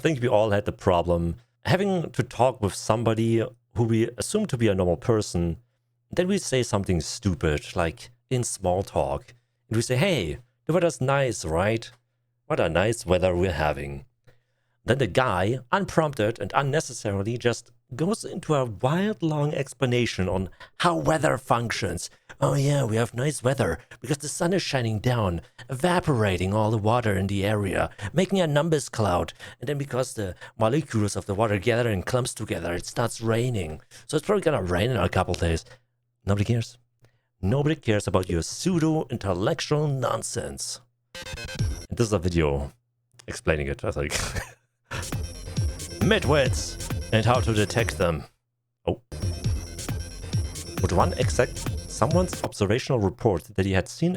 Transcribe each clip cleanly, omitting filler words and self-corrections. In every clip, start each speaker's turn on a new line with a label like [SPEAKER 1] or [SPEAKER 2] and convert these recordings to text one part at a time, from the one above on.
[SPEAKER 1] I think we all had the problem having to talk with somebody who we assume to be a normal person. Then we say something stupid, like in small talk. And we say, hey, the weather's nice, right? What a nice weather we're having. Then the guy, unprompted and unnecessarily, just goes into a wild long explanation on how weather functions. Oh yeah, we have nice weather because the sun is shining down, evaporating all the water in the area, making a nimbus cloud. And then because the molecules of the water gather in clumps together, it starts raining. So it's probably gonna rain in a couple days. Nobody cares. Nobody cares about your pseudo-intellectual nonsense. And this is a video explaining it, I think. Midwits and how to detect them. Oh. Would one accept someone's observational report that he had seen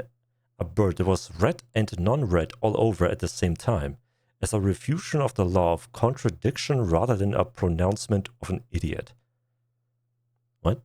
[SPEAKER 1] a bird that was red and non-red all over at the same time as a refutation of the law of contradiction rather than a pronouncement of an idiot? What?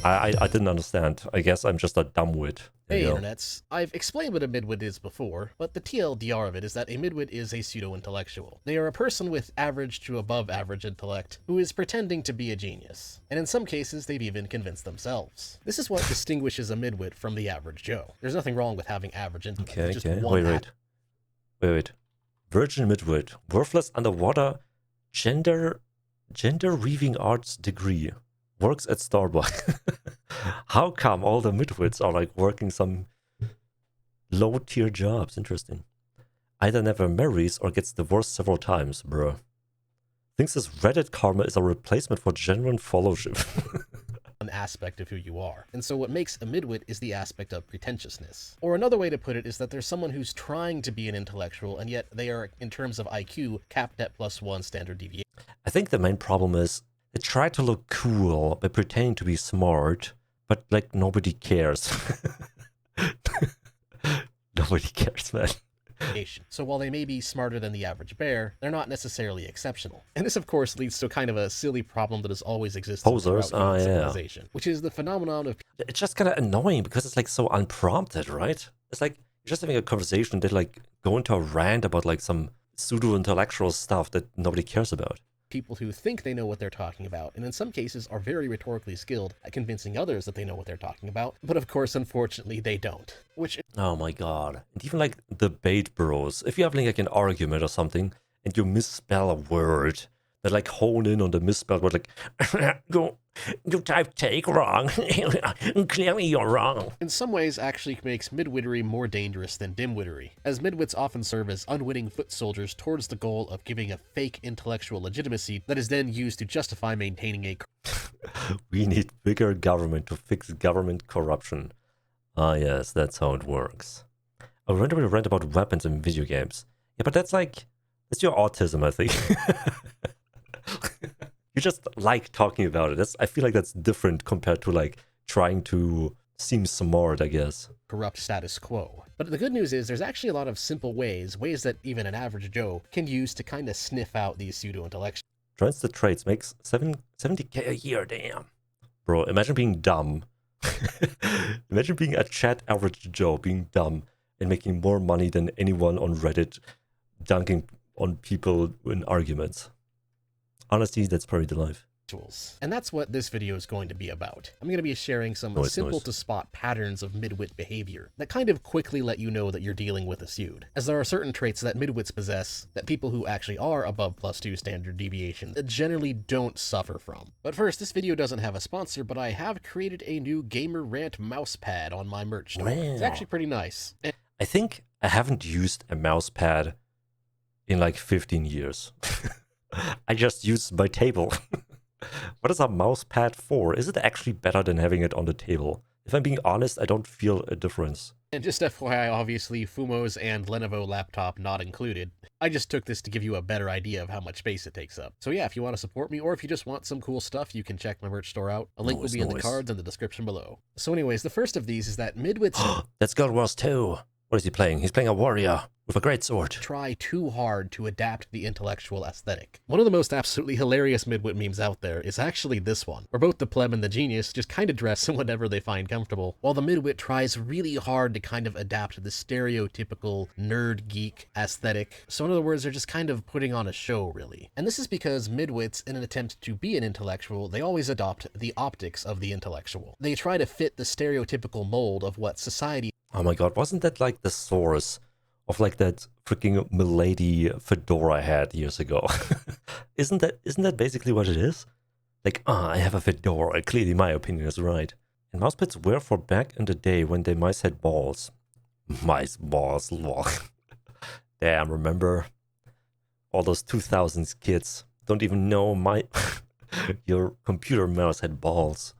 [SPEAKER 1] I didn't understand. I guess I'm just a dumbwit.
[SPEAKER 2] Hey internets, I've explained what a midwit is before, but the TLDR of it is that a midwit is a pseudo-intellectual. They are a person with average to above average intellect who is pretending to be a genius, and in some cases they've even convinced themselves. This is what distinguishes a midwit from the average Joe. There's nothing wrong with having average intellect.
[SPEAKER 1] Okay. Wait. Virgin midwit, worthless underwater, gender weaving arts degree. Works at Starbucks. How come all the midwits are like working some low-tier jobs? Interesting. Either never marries or gets divorced several times, bruh. Thinks this Reddit karma is a replacement for genuine fellowship.
[SPEAKER 2] An aspect of who you are. And so what makes a midwit is the aspect of pretentiousness. Or another way to put it is that there's someone who's trying to be an intellectual, and yet they are, in terms of IQ, capped at +1 standard deviation.
[SPEAKER 1] I think the main problem is they try to look cool by pretending to be smart, but like nobody cares. Nobody cares, man.
[SPEAKER 2] So while they may be smarter than the average bear, they're not necessarily exceptional. And this of course leads to kind of a silly problem that has always existed
[SPEAKER 1] Posers,
[SPEAKER 2] throughout human civilization, which is the phenomenon of...
[SPEAKER 1] It's just kind of annoying because it's like so unprompted, right? It's like you're just having a conversation that like go into a rant about like some pseudo-intellectual stuff that nobody cares about.
[SPEAKER 2] People who think they know what they're talking about, and in some cases are very rhetorically skilled at convincing others that they know what they're talking about, but of course, unfortunately, they don't. Which...
[SPEAKER 1] Oh my god. And even like debate bros, if you have like an argument or something, and you misspell a word, they like hone in on the misspelled word, like, you typed take wrong, clearly you're wrong.
[SPEAKER 2] In some ways actually makes midwittery more dangerous than dimwittery, as midwits often serve as unwitting foot soldiers towards the goal of giving a fake intellectual legitimacy that is then used to justify maintaining a...
[SPEAKER 1] We need bigger government to fix government corruption. Ah yes, that's how it works. I randomly rant about weapons in video games. Yeah, but that's your autism, I think. You just like talking about it. I feel like that's different compared to like trying to seem smart, I guess.
[SPEAKER 2] Corrupt status quo. But the good news is there's actually a lot of simple ways that even an average Joe can use to kind of sniff out these pseudo-intellectuals.
[SPEAKER 1] Joins the trades, makes 70k a year, damn. Bro, imagine being dumb. Imagine being a chat average Joe, being dumb and making more money than anyone on Reddit dunking on people in arguments. Honestly, that's probably the life.
[SPEAKER 2] And that's what this video is going to be about. I'm going to be sharing some simple to spot patterns of midwit behavior that kind of quickly let you know that you're dealing with a pseudo, as there are certain traits that midwits possess that people who actually are above +2 standard deviation generally don't suffer from. But first, this video doesn't have a sponsor, but I have created a new Gamer Rant mouse pad on my merch store. Wow. It's actually pretty nice.
[SPEAKER 1] I think I haven't used a mouse pad in like 15 years. I just used my table. What is a mouse pad for? Is it actually better than having it on the table? If I'm being honest, I don't feel a difference.
[SPEAKER 2] And just FYI, obviously, Fumo's and Lenovo laptop not included. I just took this to give you a better idea of how much space it takes up. So yeah, if you want to support me, or if you just want some cool stuff, you can check my merch store out. A link will be in the cards and the description below. So anyways, the first of these is that midwits...
[SPEAKER 1] That's Guild Wars 2. What is he playing? He's playing a warrior. with a great sword.
[SPEAKER 2] Try too hard to adapt the intellectual aesthetic. One of the most absolutely hilarious Midwit memes out there is actually this one, where both the pleb and the genius just kind of dress in whatever they find comfortable, while the Midwit tries really hard to kind of adapt the stereotypical nerd geek aesthetic. So in other words, they're just kind of putting on a show, really. And this is because Midwits, in an attempt to be an intellectual, they always adopt the optics of the intellectual. They try to fit the stereotypical mold of what society...
[SPEAKER 1] Oh my god, wasn't that like the source of like that freaking milady fedora I had years ago? Isn't that basically what it is? Like, I have a fedora, clearly my opinion is right. And mouse pads were for back in the day when they mice had balls. Mice balls, lol. Damn, remember? All those 2000s kids don't even know your computer mouse had balls.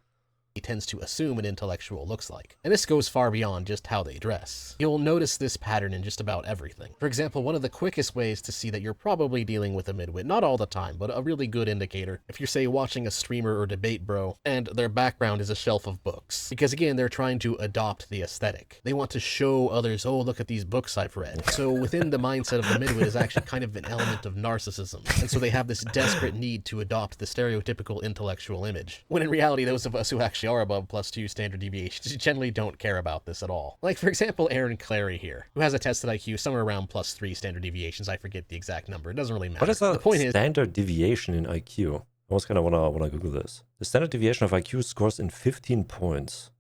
[SPEAKER 2] Tends to assume an intellectual looks like. And this goes far beyond just how they dress. You'll notice this pattern in just about everything. For example, one of the quickest ways to see that you're probably dealing with a midwit, not all the time, but a really good indicator, if you're, say, watching a streamer or debate bro, and their background is a shelf of books. Because again, they're trying to adopt the aesthetic. They want to show others, oh, look at these books I've read. So within the mindset of the midwit is actually kind of an element of narcissism. And so they have this desperate need to adopt the stereotypical intellectual image. When in reality, those of us who actually are above +2 standard deviations generally don't care about this at all. Like, for example, Aaron Clary here, who has a tested IQ somewhere around +3 standard deviations. I forget the exact number. It doesn't really matter.
[SPEAKER 1] What is the standard deviation in IQ? I always kind of wanna Google this. The standard deviation of IQ scores in 15 points.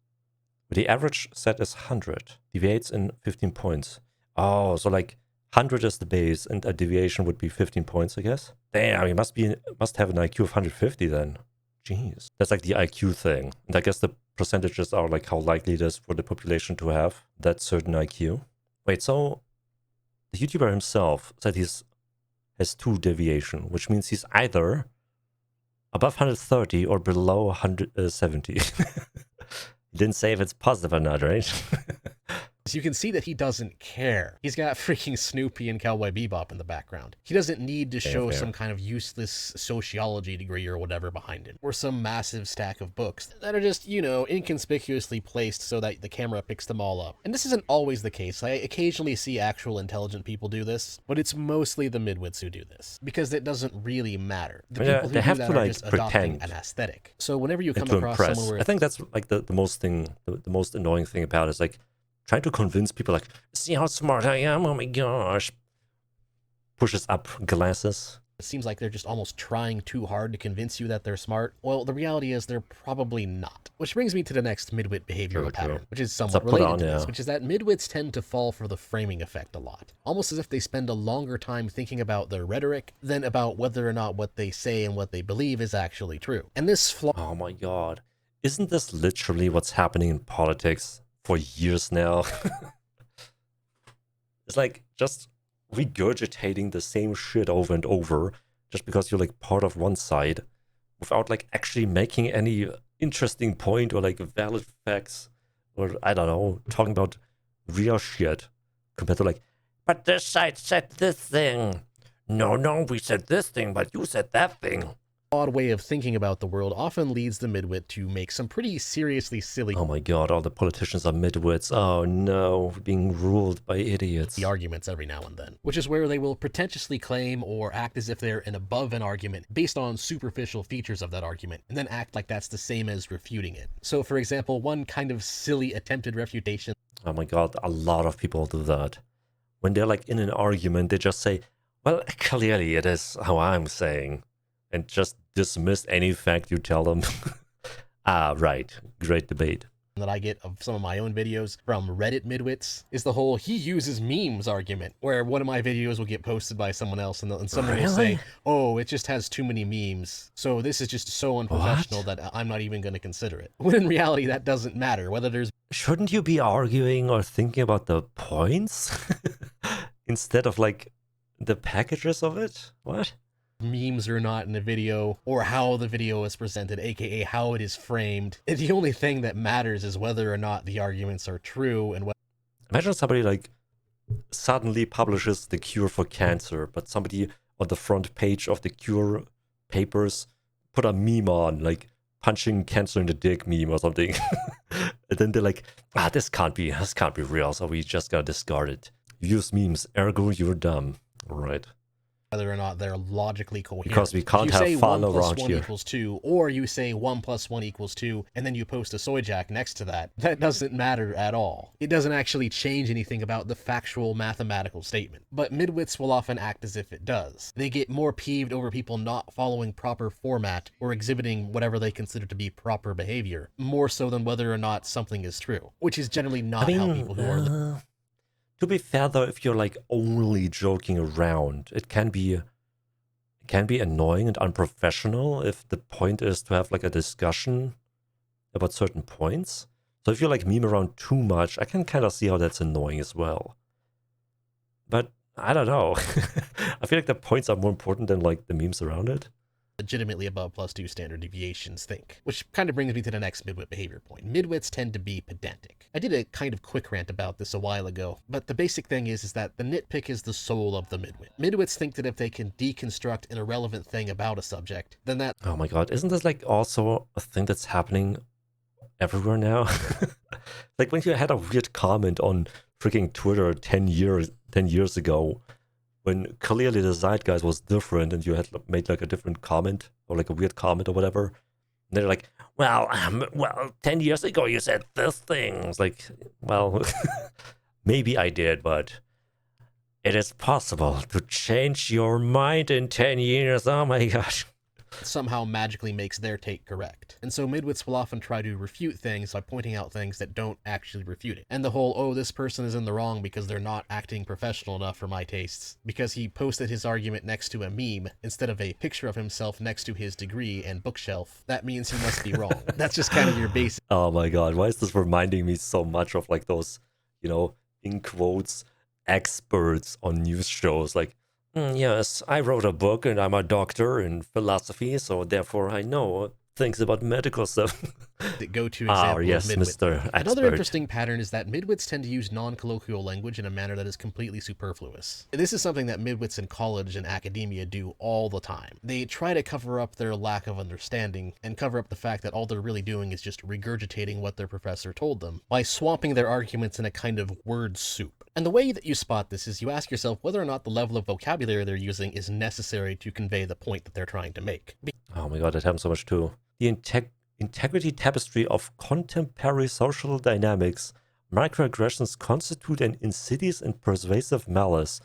[SPEAKER 1] But the average set is 100. Deviates in 15 points. Oh, so like 100 is the base, and a deviation would be 15 points, I guess. Damn, you must have an IQ of 150 then. Jeez. That's like the IQ thing. And I guess the percentages are like how likely it is for the population to have that certain IQ. Wait, so the YouTuber himself said has 2 deviation, which means he's either above 130 or below 170. He didn't say if it's positive or not, right?
[SPEAKER 2] So you can see that he doesn't care. He's got freaking Snoopy and Cowboy Bebop in the background. He doesn't need to show some kind of useless sociology degree or whatever behind him, or some massive stack of books that are just, you know, inconspicuously placed so that the camera picks them all up. And this isn't always the case. I occasionally see actual intelligent people do this, but it's mostly the midwits who do this, because it doesn't really matter. The people who do that are just adopting an aesthetic. So whenever you come across someone where...
[SPEAKER 1] I think that's like the most annoying thing about it is like, trying to convince people like, see how smart I am, oh my gosh. Pushes up glasses.
[SPEAKER 2] It seems like they're just almost trying too hard to convince you that they're smart. Well, the reality is they're probably not. Which brings me to the next midwit behavioral pattern, which is somewhat related to this, which is that midwits tend to fall for the framing effect a lot. Almost as if they spend a longer time thinking about their rhetoric than about whether or not what they say and what they believe is actually true. And this flaw...
[SPEAKER 1] Oh my god. Isn't this literally what's happening in politics for years now? It's like just regurgitating the same shit over and over just because you're like part of one side without like actually making any interesting point or like valid facts or I don't know, talking about real shit compared to like, but this side said this thing. No, we said this thing, but you said that thing.
[SPEAKER 2] Odd way of thinking about the world often leads the midwit to make some pretty seriously silly...
[SPEAKER 1] Oh my god, all the politicians are midwits. Oh no, being ruled by idiots.
[SPEAKER 2] The arguments every now and then, which is where they will pretentiously claim or act as if they're above an argument based on superficial features of that argument, and then act like that's the same as refuting it. So for example, one kind of silly attempted refutation...
[SPEAKER 1] Oh my god, a lot of people do that. When they're like in an argument, they just say, well, clearly it is how I'm saying. And just dismiss any fact you tell them. Right. Great debate.
[SPEAKER 2] That I get of some of my own videos from Reddit midwits is the whole he uses memes argument, where one of my videos will get posted by someone else and someone will say, oh, it just has too many memes, so this is just so unprofessional that I'm not even going to consider it. When in reality, that doesn't matter, whether there's...
[SPEAKER 1] Shouldn't you be arguing or thinking about the points? Instead of like the packages of it? What?
[SPEAKER 2] Memes or not in a video, or how the video is presented, aka how it is framed. And the only thing that matters is whether or not the arguments are true and what...
[SPEAKER 1] Imagine somebody like suddenly publishes the cure for cancer, but somebody on the front page of the cure papers put a meme on, like punching cancer in the dick meme or something. And then they're like, this can't be real, so we just gotta discard it. You use memes, ergo you're dumb. Right.
[SPEAKER 2] Whether or not they're logically coherent.
[SPEAKER 1] Because we can't have fun around here.
[SPEAKER 2] 1 + 1 = 2, or you say 1 + 1 = 2, and then you post a soy jack next to that, that doesn't matter at all. It doesn't actually change anything about the factual mathematical statement. But midwits will often act as if it does. They get more peeved over people not following proper format or exhibiting whatever they consider to be proper behavior, more so than whether or not something is true, which is generally not how people who are...
[SPEAKER 1] To be fair though, if you're like only joking around, it can be annoying and unprofessional if the point is to have like a discussion about certain points. So if you like meme around too much, I can kind of see how that's annoying as well. But I don't know. I feel like the points are more important than like the memes around it.
[SPEAKER 2] Legitimately above +2 standard deviations think. Which kind of brings me to the next midwit behavior point. Midwits tend to be pedantic. I did a kind of quick rant about this a while ago, but the basic thing is that the nitpick is the soul of the midwit. Midwits think that if they can deconstruct an irrelevant thing about a subject, then that...
[SPEAKER 1] Oh my god, isn't this like also a thing that's happening everywhere now? Like when you had a weird comment on freaking Twitter 10 years ago, when clearly the zeitgeist was different and you had made like a different comment or like a weird comment or whatever. And they're like, well, 10 years ago you said this thing. It's like, well, maybe I did, but it is possible to change your mind in 10 years. Oh my gosh.
[SPEAKER 2] Somehow magically makes their take correct. And so midwits will often try to refute things by pointing out things that don't actually refute it. And the whole, oh, this person is in the wrong because they're not acting professional enough for my tastes, because he posted his argument next to a meme instead of a picture of himself next to his degree and bookshelf, that means he must be wrong. That's just kind of your basic...
[SPEAKER 1] Oh my god, why is this reminding me so much of like those, you know, in quotes, experts on news shows, like, yes, I wrote a book and I'm a doctor in philosophy, so therefore I know things about medical stuff.
[SPEAKER 2] The go-to example
[SPEAKER 1] yes,
[SPEAKER 2] of midwit.
[SPEAKER 1] Mr. Expert.
[SPEAKER 2] Another interesting pattern is that midwits tend to use non-colloquial language in a manner that is completely superfluous. This is something that midwits in college and academia do all the time. They try to cover up their lack of understanding and cover up the fact that all they're really doing is just regurgitating what their professor told them by swamping their arguments in a kind of word soup. And the way that you spot this is you ask yourself whether or not the level of vocabulary they're using is necessary to convey the point that they're trying to make.
[SPEAKER 1] Oh my god, that happens so much too. The integrity tapestry of contemporary social dynamics, microaggressions constitute an insidious and pervasive malice,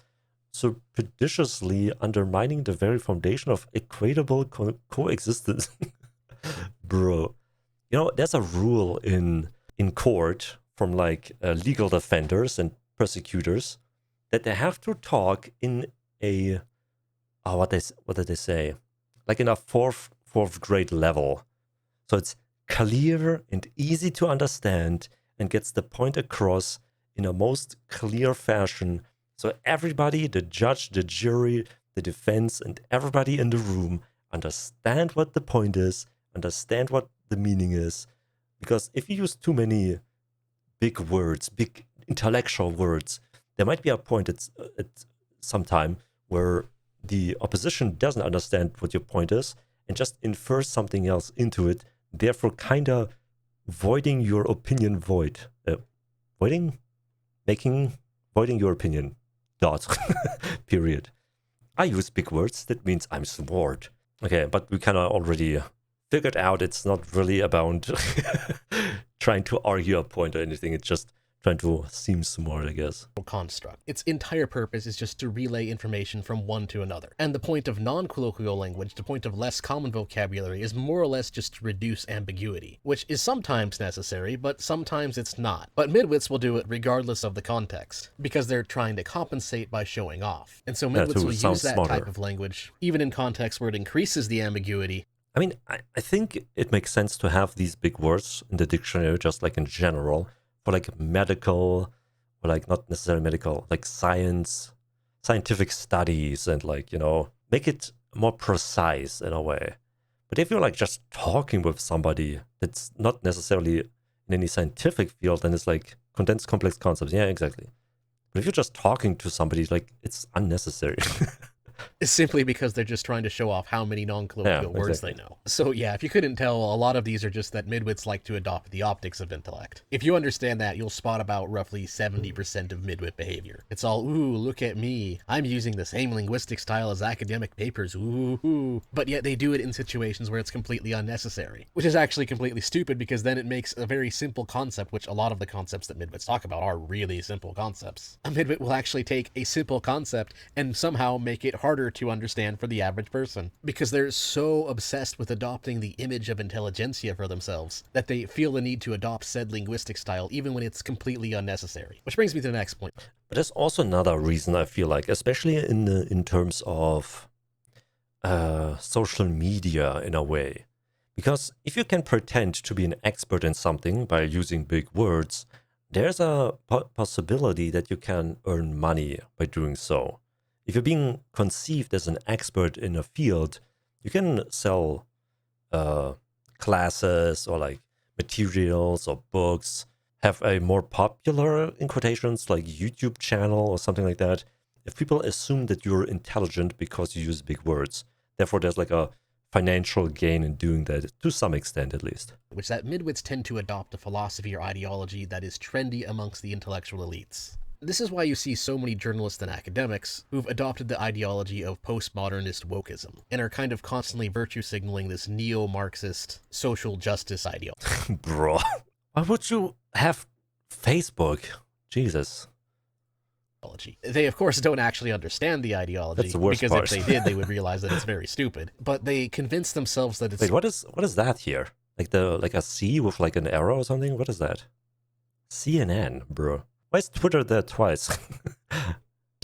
[SPEAKER 1] surreptitiously undermining the very foundation of equitable coexistence. Bro, you know, there's a rule in court from like legal defenders and prosecutors that they have to talk in a what did they say, like in a fourth grade level, so it's clear and easy to understand and gets the point across in a most clear fashion, so everybody, the judge, the jury, the defense, and everybody in the room understand what the point is, understand what the meaning is. Because if you use too many big words, big intellectual words, there might be a point at some time where the opposition doesn't understand what your point is and just infers something else into it, therefore kind of voiding your opinion void. Voiding your opinion. Dot. Period. I use big words, that means I'm smart. Okay, but we kind of already figured out it's not really about trying to argue a point or anything, it's just trying to seem smart, I guess.
[SPEAKER 2] Construct. Its entire purpose is just to relay information from one to another. And the point of non-colloquial language, the point of less common vocabulary, is more or less just to reduce ambiguity, which is sometimes necessary, but sometimes it's not. But midwits will do it regardless of the context, because they're trying to compensate by showing off. And so midwits will use that type of language, even in contexts where it increases the ambiguity.
[SPEAKER 1] I mean, I think it makes sense to have these big words in the dictionary, just like in general, for like medical, or like not necessarily medical, like scientific studies, and like, you know, make it more precise in a way. But if you're like just talking with somebody that's not necessarily in any scientific field, then it's like condensed complex concepts. Yeah, exactly. But if you're just talking to somebody, like, it's unnecessary.
[SPEAKER 2] simply because they're just trying to show off how many non-colloquial words they know. So yeah, if you couldn't tell, a lot of these are just that midwits like to adopt the optics of intellect. If you understand that, you'll spot about roughly 70% of midwit behavior. It's all, ooh, look at me. I'm using the same linguistic style as academic papers, ooh. But yet they do it in situations where it's completely unnecessary, which is actually completely stupid because then it makes a very simple concept, which a lot of the concepts that midwits talk about are really simple concepts. A midwit will actually take a simple concept and somehow make it harder to understand for the average person, because they're so obsessed with adopting the image of intelligentsia for themselves that they feel the need to adopt said linguistic style even when it's completely unnecessary. Which brings me to the next point.
[SPEAKER 1] But there's also another reason I feel like, especially in terms of social media in a way. Because if you can pretend to be an expert in something by using big words, there's a possibility that you can earn money by doing so. If you're being conceived as an expert in a field, you can sell classes or like materials or books, have a more popular, in quotations, like YouTube channel or something like that. If people assume that you're intelligent because you use big words, therefore there's like a financial gain in doing that, to some extent at least.
[SPEAKER 2] Which that midwits tend to adopt a philosophy or ideology that is trendy amongst the intellectual elites. This is why you see so many journalists and academics who've adopted the ideology of postmodernist wokeism and are kind of constantly virtue signaling this neo-Marxist social justice ideology.
[SPEAKER 1] Bro, why would you have Facebook? Jesus.
[SPEAKER 2] They, of course, don't actually understand the ideology.
[SPEAKER 1] That's the worst
[SPEAKER 2] because
[SPEAKER 1] part.
[SPEAKER 2] If they did, they would realize that it's very stupid. But they convince themselves that it's...
[SPEAKER 1] Wait, what is that here? Like a C with like an arrow or something? What is that? CNN, bro. Why is Twitter there twice?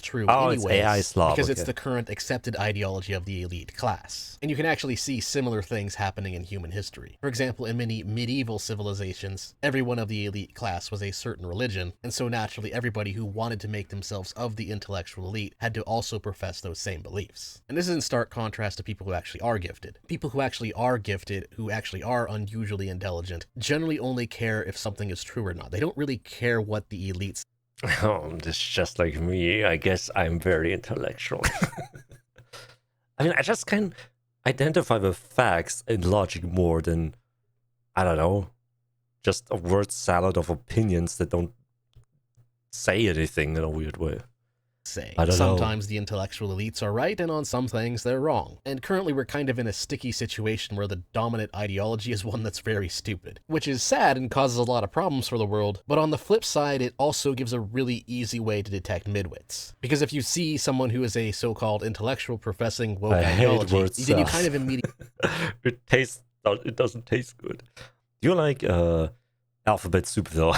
[SPEAKER 2] True
[SPEAKER 1] oh,
[SPEAKER 2] anyways,
[SPEAKER 1] it's AI slop.
[SPEAKER 2] because
[SPEAKER 1] okay.
[SPEAKER 2] It's the current accepted ideology of the elite class. And you can actually see similar things happening in human history. For example, in many medieval civilizations, everyone of the elite class was a certain religion, and so naturally everybody who wanted to make themselves of the intellectual elite had to also profess those same beliefs. And this is in stark contrast to people who actually are gifted. People who actually are gifted, who actually are unusually intelligent, generally only care if something is true or not. They don't really care what the elites...
[SPEAKER 1] Oh, this is just like me. I guess I'm very intellectual. I mean, I just can identify with facts and logic more than, I don't know, just a word salad of opinions that don't say anything in a weird way.
[SPEAKER 2] Sometimes the intellectual elites are right, and on some things they're wrong. And currently we're kind of in a sticky situation where the dominant ideology is one that's very stupid, which is sad and causes a lot of problems for the world, but on the flip side, it also gives a really easy way to detect midwits. Because if you see someone who is a so-called intellectual professing woke ideology, then you kind of immediately...
[SPEAKER 1] It doesn't taste good. Do you like alphabet soup though?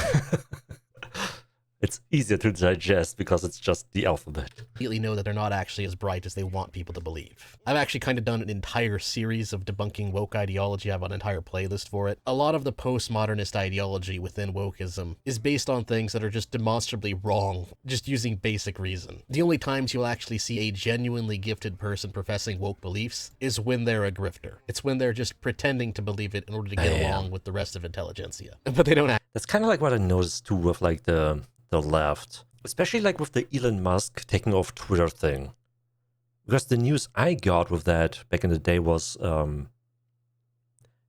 [SPEAKER 1] It's easier to digest because it's just the alphabet.
[SPEAKER 2] Immediately know that they're not actually as bright as they want people to believe. I've actually kind of done an entire series of debunking woke ideology. I have an entire playlist for it. A lot of the postmodernist ideology within wokeism is based on things that are just demonstrably wrong, just using basic reason. The only times you'll actually see a genuinely gifted person professing woke beliefs is when they're a grifter. It's when they're just pretending to believe it in order to get along with the rest of intelligentsia. But they don't act.
[SPEAKER 1] That's kind of like what I noticed too with like the left, especially like with the Elon Musk taking off Twitter thing. Because the news I got with that back in the day was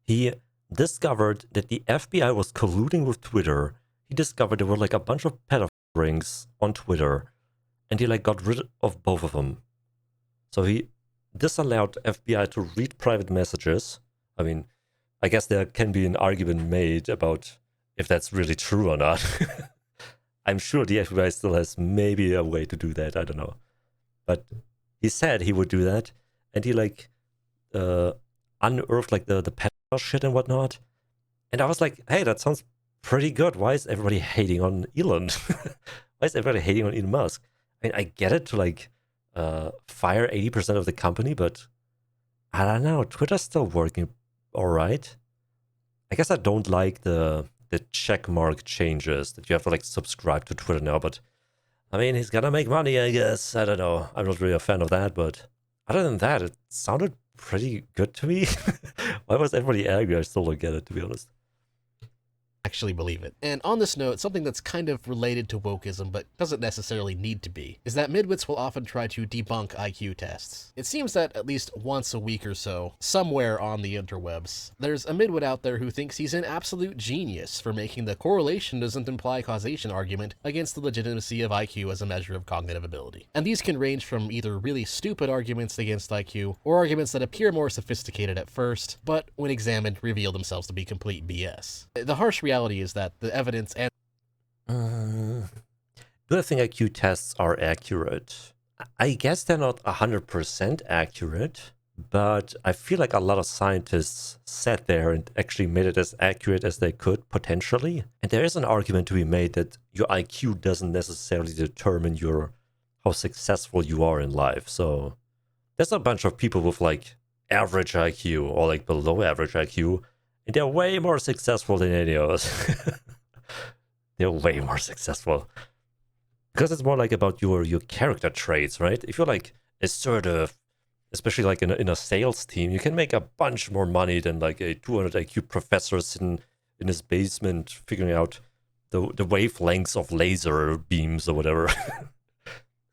[SPEAKER 1] he discovered that the FBI was colluding with Twitter. He discovered there were like a bunch of pedophile rings on Twitter, and he like got rid of both of them. So he disallowed FBI to read private messages. I mean, I guess there can be an argument made about if that's really true or not. I'm sure the FBI still has maybe a way to do that. I don't know. But he said he would do that. And he like unearthed like the pedophile shit and whatnot. And I was like, hey, that sounds pretty good. Why is everybody hating on Elon? Why is everybody hating on Elon Musk? I mean, I get it to like fire 80% of the company, but I don't know. Twitter's still working all right. I guess I don't like the check mark changes that you have to like subscribe to Twitter now, but I mean, he's gonna make money, I guess. I don't know. I'm not really a fan of that, but other than that, it sounded pretty good to me. Why was everybody angry? I still don't get it, to be honest.
[SPEAKER 2] actually believe it. And on this note, something that's kind of related to wokeism, but doesn't necessarily need to be, is that Midwits will often try to debunk IQ tests. It seems that at least once a week or so, somewhere on the interwebs, there's a Midwit out there who thinks he's an absolute genius for making the correlation doesn't imply causation argument against the legitimacy of IQ as a measure of cognitive ability. And these can range from either really stupid arguments against IQ, or arguments that appear more sophisticated at first, but when examined reveal themselves to be complete BS. The harsh reality is that the evidence and
[SPEAKER 1] do I think IQ tests are accurate? I guess they're not 100% accurate, but I feel like a lot of scientists sat there and actually made it as accurate as they could, potentially. And there is an argument to be made that your IQ doesn't necessarily determine how successful you are in life. So there's a bunch of people with like average IQ or like below average IQ, and they're way more successful than any of us. They're way more successful. Because it's more like about your character traits, right? If you're like assertive, especially like in a sales team, you can make a bunch more money than like a 200 IQ professor sitting in his basement figuring out the wavelengths of laser beams or whatever.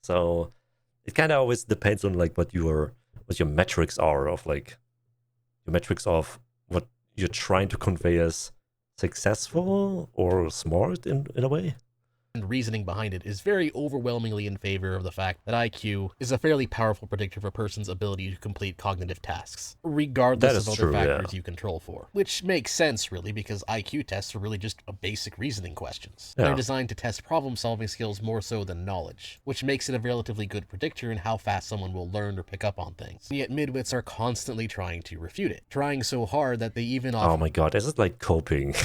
[SPEAKER 1] So it kind of always depends on like what your metrics are of like your metrics of what you're trying to convey as successful or smart in a way.
[SPEAKER 2] And reasoning behind it is very overwhelmingly in favor of the fact that IQ is a fairly powerful predictor of a person's ability to complete cognitive tasks, regardless of other factors you control for. Which makes sense, really, because IQ tests are really just basic reasoning questions. Yeah. They're designed to test problem-solving skills more so than knowledge, which makes it a relatively good predictor in how fast someone will learn or pick up on things. Yet Midwits are constantly trying to refute it, trying so hard that they even often—
[SPEAKER 1] Oh my god, is it like coping?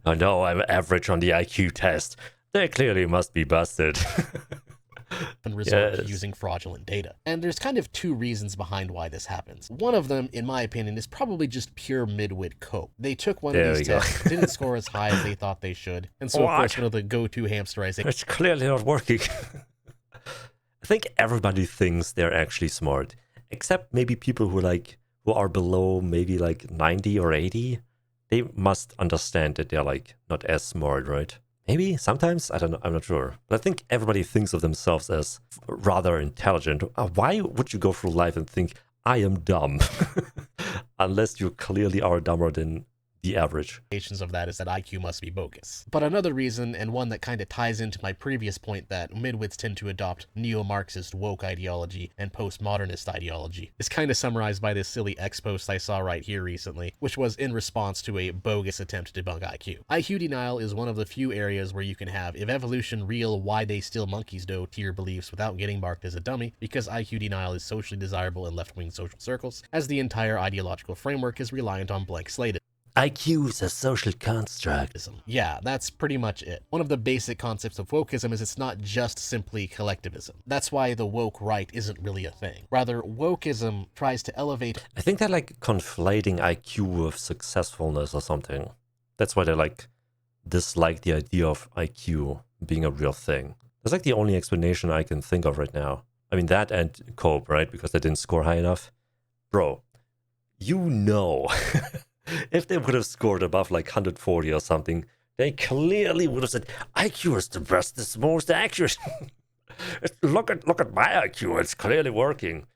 [SPEAKER 1] Oh no, I'm average on the IQ test. They clearly must be busted.
[SPEAKER 2] and resort to using fraudulent data. And there's kind of two reasons behind why this happens. One of them, in my opinion, is probably just pure midwit cope. They took one of these tests, didn't score as high as they thought they should, and so of course one of the go-to hamsterizing—
[SPEAKER 1] It's clearly not working. I think everybody thinks they're actually smart, except maybe people who are below maybe like 90 or 80. They must understand that they're like not as smart, right? Maybe sometimes, I don't know, I'm not sure. But I think everybody thinks of themselves as rather intelligent. Why would you go through life and think, I am dumb? Unless you clearly are dumber than the average.
[SPEAKER 2] Of that is that IQ must be bogus. But another reason, and one that kind of ties into my previous point that midwits tend to adopt neo-Marxist woke ideology and postmodernist ideology, is kind of summarized by this silly X post I saw right here recently, which was in response to a bogus attempt to debunk IQ. IQ denial is one of the few areas where you can have, if evolution real, why they still monkeys do to your beliefs without getting marked as a dummy, because IQ denial is socially desirable in left-wing social circles, as the entire ideological framework is reliant on blank slate.
[SPEAKER 1] IQ is a social construct.
[SPEAKER 2] Yeah, that's pretty much it. One of the basic concepts of wokeism is it's not just simply collectivism. That's why the woke right isn't really a thing. Rather, wokeism tries to elevate—
[SPEAKER 1] I think they're like conflating IQ with successfulness or something. That's why they like dislike the idea of IQ being a real thing. That's like the only explanation I can think of right now. I mean, that and cope, right? Because they didn't score high enough. Bro, you know... If they would have scored above like 140 or something, they clearly would have said, IQ is the best, it's most accurate. look at my IQ, it's clearly working.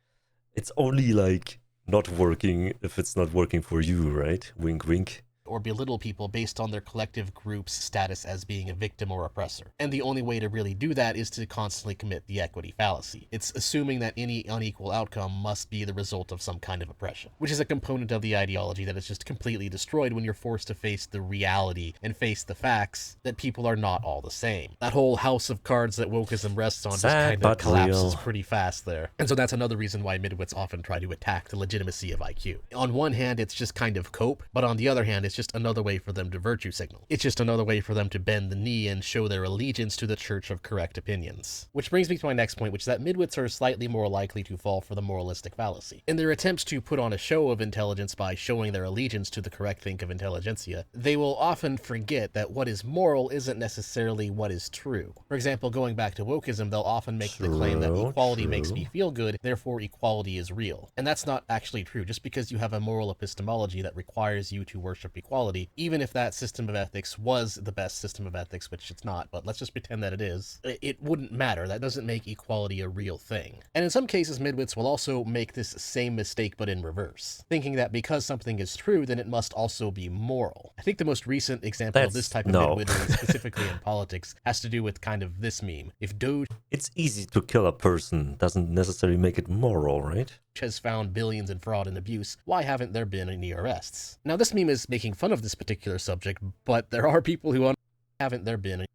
[SPEAKER 1] It's only like not working if it's not working for you, right? Wink, wink.
[SPEAKER 2] Or belittle people based on their collective group's status as being a victim or oppressor. And the only way to really do that is to constantly commit the equity fallacy. It's assuming that any unequal outcome must be the result of some kind of oppression, which is a component of the ideology that is just completely destroyed when you're forced to face the reality and face the facts that people are not all the same. That whole house of cards that wokeism rests on just kind of collapses pretty fast there. And so that's another reason why midwits often try to attack the legitimacy of IQ. On one hand, it's just kind of cope, but on the other hand, it's just another way for them to virtue signal. It's just another way for them to bend the knee and show their allegiance to the church of correct opinions. Which brings me to my next point, which is that midwits are slightly more likely to fall for the moralistic fallacy. In their attempts to put on a show of intelligence by showing their allegiance to the correct think of intelligentsia, they will often forget that what is moral isn't necessarily what is true. For example, going back to wokeism, they'll often make the claim that equality makes me feel good, therefore equality is real. And that's not actually true. Just because you have a moral epistemology that requires you to worship equality, even if that system of ethics was the best system of ethics, which it's not, but let's just pretend that it is. It wouldn't matter. That doesn't make equality a real thing. And in some cases, Midwits will also make this same mistake, but in reverse, thinking that because something is true, then it must also be moral. I think the most recent example of this type of midwittery, specifically in politics, has to do with kind of this meme. If Doge...
[SPEAKER 1] It's easy to kill a person, doesn't necessarily make it moral, right?
[SPEAKER 2] ...has found billions in fraud and abuse, why haven't there been any arrests? Now, this meme is making fun of this particular subject, but there are people who haven't there been...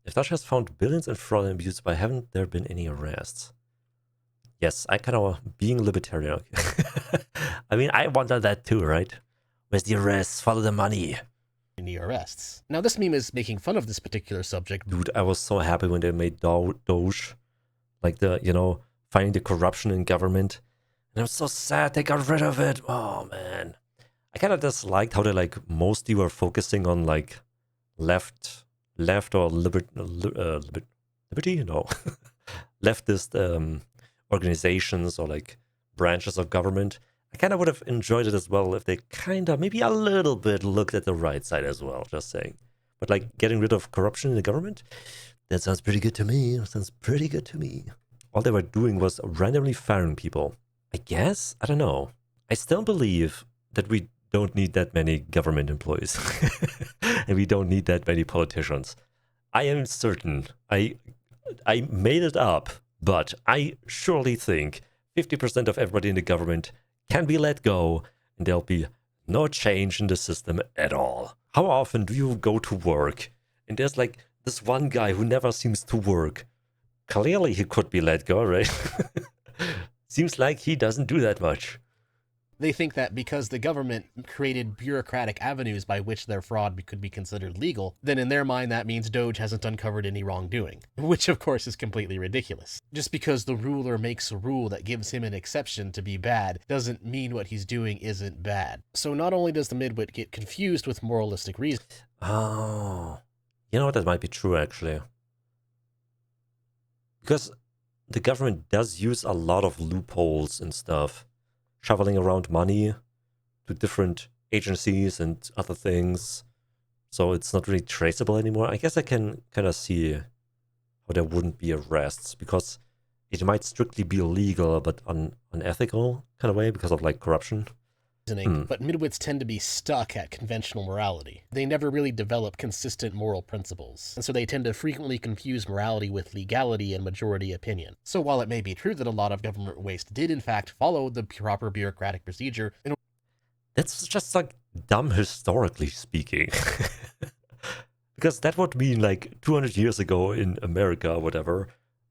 [SPEAKER 1] If Doge has found billions in fraud and abuse, why haven't there been any arrests? Yes, I kind of being libertarian. I mean, I wanted that too, right? Where's the arrests? Follow the money.
[SPEAKER 2] Any arrests. Now, this meme is making fun of this particular subject.
[SPEAKER 1] Dude, I was so happy when they made Doge. Like the, you know, finding the corruption in government. And I'm so sad they got rid of it. Oh, man. I kind of just liked how they, like, mostly were focusing on, like, left or liberty? No. Leftist organizations or, like, branches of government. I kind of would have enjoyed it as well if they kind of, maybe a little bit, looked at the right side as well, just saying. But, like, getting rid of corruption in the government? That sounds pretty good to me. That sounds pretty good to me. All they were doing was randomly firing people. I guess? I don't know. I still believe that we don't need that many government employees. And we don't need that many politicians. I am certain. I made it up, but I surely think 50% of everybody in the government can be let go, and there'll be no change in the system at all. How often do you go to work, and there's like this one guy who never seems to work? Clearly he could be let go, right? Seems like he doesn't do that much.
[SPEAKER 2] They think that because the government created bureaucratic avenues by which their fraud could be considered legal, then in their mind that means Doge hasn't uncovered any wrongdoing, which of course is completely ridiculous. Just because the ruler makes a rule that gives him an exception to be bad doesn't mean what he's doing isn't bad. So not only does the midwit get confused with moralistic reason...
[SPEAKER 1] Oh, you know what, that might be true actually. Because the government does use a lot of loopholes and stuff. Shoveling around money to different agencies and other things. So it's not really traceable anymore. I guess I can kind of see how there wouldn't be arrests because it might strictly be illegal but unethical kind of way because of like corruption.
[SPEAKER 2] But midwits tend to be stuck at conventional morality. They never really develop consistent moral principles, and so they tend to frequently confuse morality with legality and majority opinion. So while it may be true that a lot of government waste did in fact follow the proper bureaucratic procedure...
[SPEAKER 1] That's just like dumb historically speaking. Because that would mean like 200 years ago in America or whatever,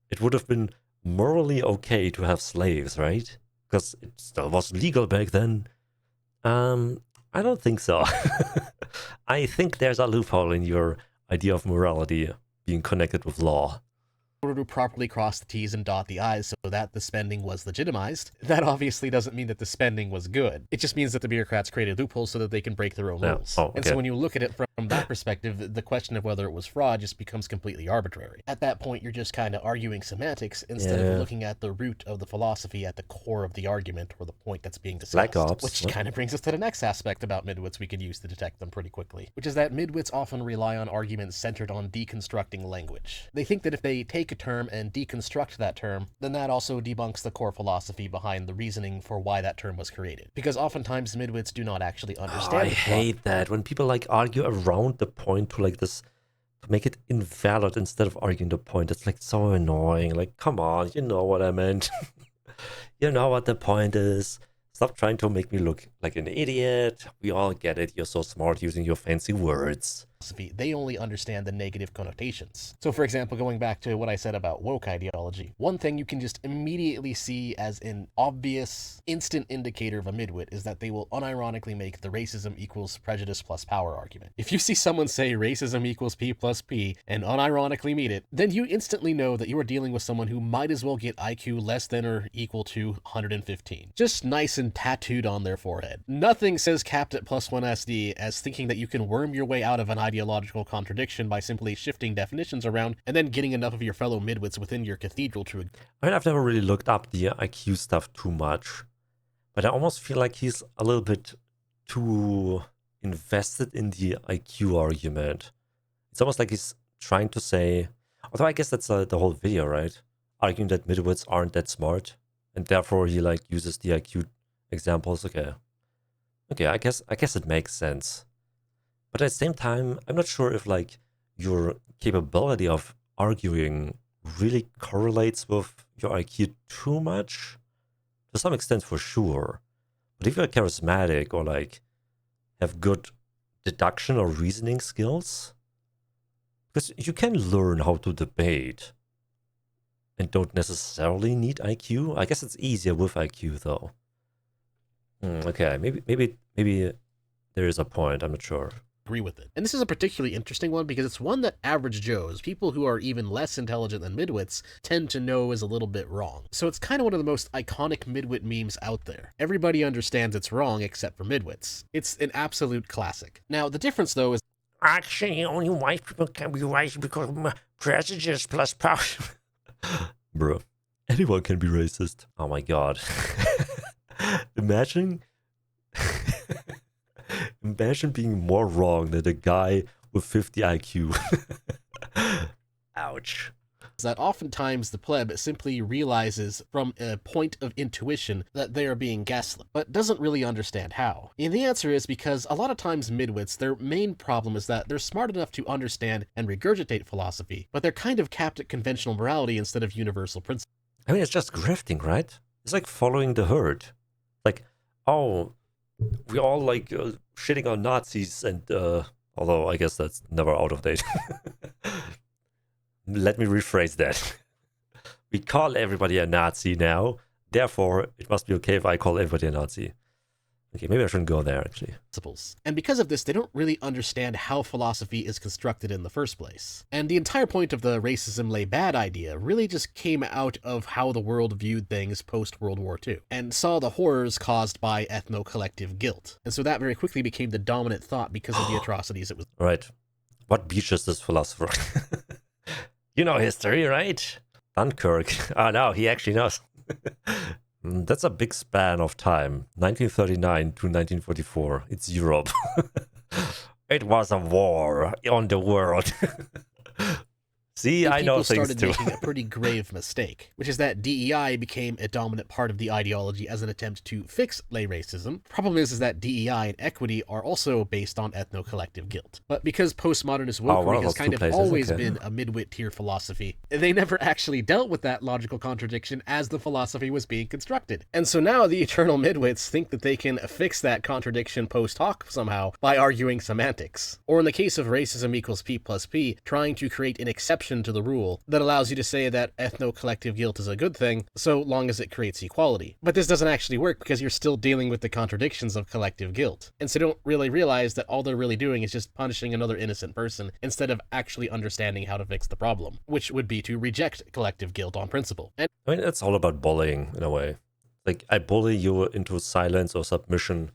[SPEAKER 1] it would have been morally okay to have slaves, right? Because it still was legal back then. I don't think so. I think there's a loophole in your idea of morality being connected with law.
[SPEAKER 2] In order to properly cross the T's and dot the I's so that the spending was legitimized, that obviously doesn't mean that the spending was good. It just means that the bureaucrats created loopholes so that they can break their own rules.
[SPEAKER 1] Oh, okay.
[SPEAKER 2] And so when you look at it from that perspective, the question of whether it was fraud just becomes completely arbitrary. At that point, you're just kind of arguing semantics instead of looking at the root of the philosophy at the core of the argument or the point that's being discussed.
[SPEAKER 1] Black Ops.
[SPEAKER 2] Which kind of brings us to the next aspect about midwits we could use to detect them pretty quickly, which is that midwits often rely on arguments centered on deconstructing language. They think that if they take a term and deconstruct that term, then that also debunks the core philosophy behind the reasoning for why that term was created. Because oftentimes midwits do not actually understand.
[SPEAKER 1] I hate that when people like argue around the point to like this, to make it invalid instead of arguing the point. It's like so annoying. Like, come on, you know what I meant. You know what the point is. Stop trying to make me look like an idiot. We all get it. You're so smart using your fancy words.
[SPEAKER 2] They only understand the negative connotations. So for example, going back to what I said about woke ideology, one thing you can just immediately see as an obvious instant indicator of a midwit is that they will unironically make the racism equals prejudice plus power argument. If you see someone say racism equals P plus P and unironically mean it, then you instantly know that you are dealing with someone who might as well get IQ less than or equal to 115. Just nice and tattooed on their forehead. Nothing says capped at +1 SD as thinking that you can worm your way out of an ideological contradiction by simply shifting definitions around and then getting enough of your fellow midwits within your cathedral to...
[SPEAKER 1] I mean, I've never really looked up the IQ stuff too much, but I almost feel like he's a little bit too invested in the IQ argument. It's almost like he's trying to say, although I guess that's the whole video, right? Arguing that midwits aren't that smart, and therefore he like uses the IQ examples. Okay, I guess it makes sense. But at the same time, I'm not sure if like your capability of arguing really correlates with your IQ too much. To some extent, for sure. But if you're charismatic or like have good deduction or reasoning skills, because you can learn how to debate and don't necessarily need IQ. I guess it's easier with IQ though. Okay, maybe there is a point. I'm not sure.
[SPEAKER 2] Agree with it. And this is a particularly interesting one because it's one that average Joes, people who are even less intelligent than midwits, tend to know is a little bit wrong. So it's kind of one of the most iconic midwit memes out there. Everybody understands it's wrong except for midwits. It's an absolute classic. Now, the difference though is
[SPEAKER 3] actually only white people can be right because prejudice plus power.
[SPEAKER 1] Bro, anyone can be racist. Oh my god. Imagine being more wrong than a guy with 50 IQ. Ouch.
[SPEAKER 2] that oftentimes the pleb simply realizes from a point of intuition that they are being gaslit, but doesn't really understand how. And the answer is because a lot of times midwits, their main problem is that they're smart enough to understand and regurgitate philosophy, but they're kind of capped at conventional morality instead of universal principles.
[SPEAKER 1] I mean, it's just grifting, right? It's like following the herd. Like, oh, we all like shitting on Nazis and, although I guess that's never out of date. Let me rephrase that. We call everybody a Nazi now, therefore it must be okay if I call everybody a Nazi. Okay, maybe I shouldn't go there, actually.
[SPEAKER 2] And because of this, they don't really understand how philosophy is constructed in the first place. And the entire point of the racism lay bad idea really just came out of how the world viewed things post-World War II, and saw the horrors caused by ethno-collective guilt. And so that very quickly became the dominant thought because of the atrocities it was.
[SPEAKER 1] Right. What beach is this philosopher? You know history, right? Dunkirk. Oh, no, he actually knows. That's a big span of time. 1939 to 1944. It's Europe. It was a war on the world. See, I know things too.
[SPEAKER 2] People started making a pretty grave mistake, which is that DEI became a dominant part of the ideology as an attempt to fix lay racism. Problem is that DEI and equity are also based on ethno-collective guilt. But because postmodernist wokery has kind of always been a midwit tier philosophy, they never actually dealt with that logical contradiction as the philosophy was being constructed. And so now the eternal midwits think that they can fix that contradiction post hoc somehow by arguing semantics. Or in the case of racism equals P plus P, trying to create an exception to the rule that allows you to say that ethno-collective guilt is a good thing so long as it creates equality. But this doesn't actually work because you're still dealing with the contradictions of collective guilt. And so don't really realize that all they're really doing is just punishing another innocent person instead of actually understanding how to fix the problem, which would be to reject collective guilt on principle. And
[SPEAKER 1] I mean, it's all about bullying in a way. Like, I bully you into silence or submission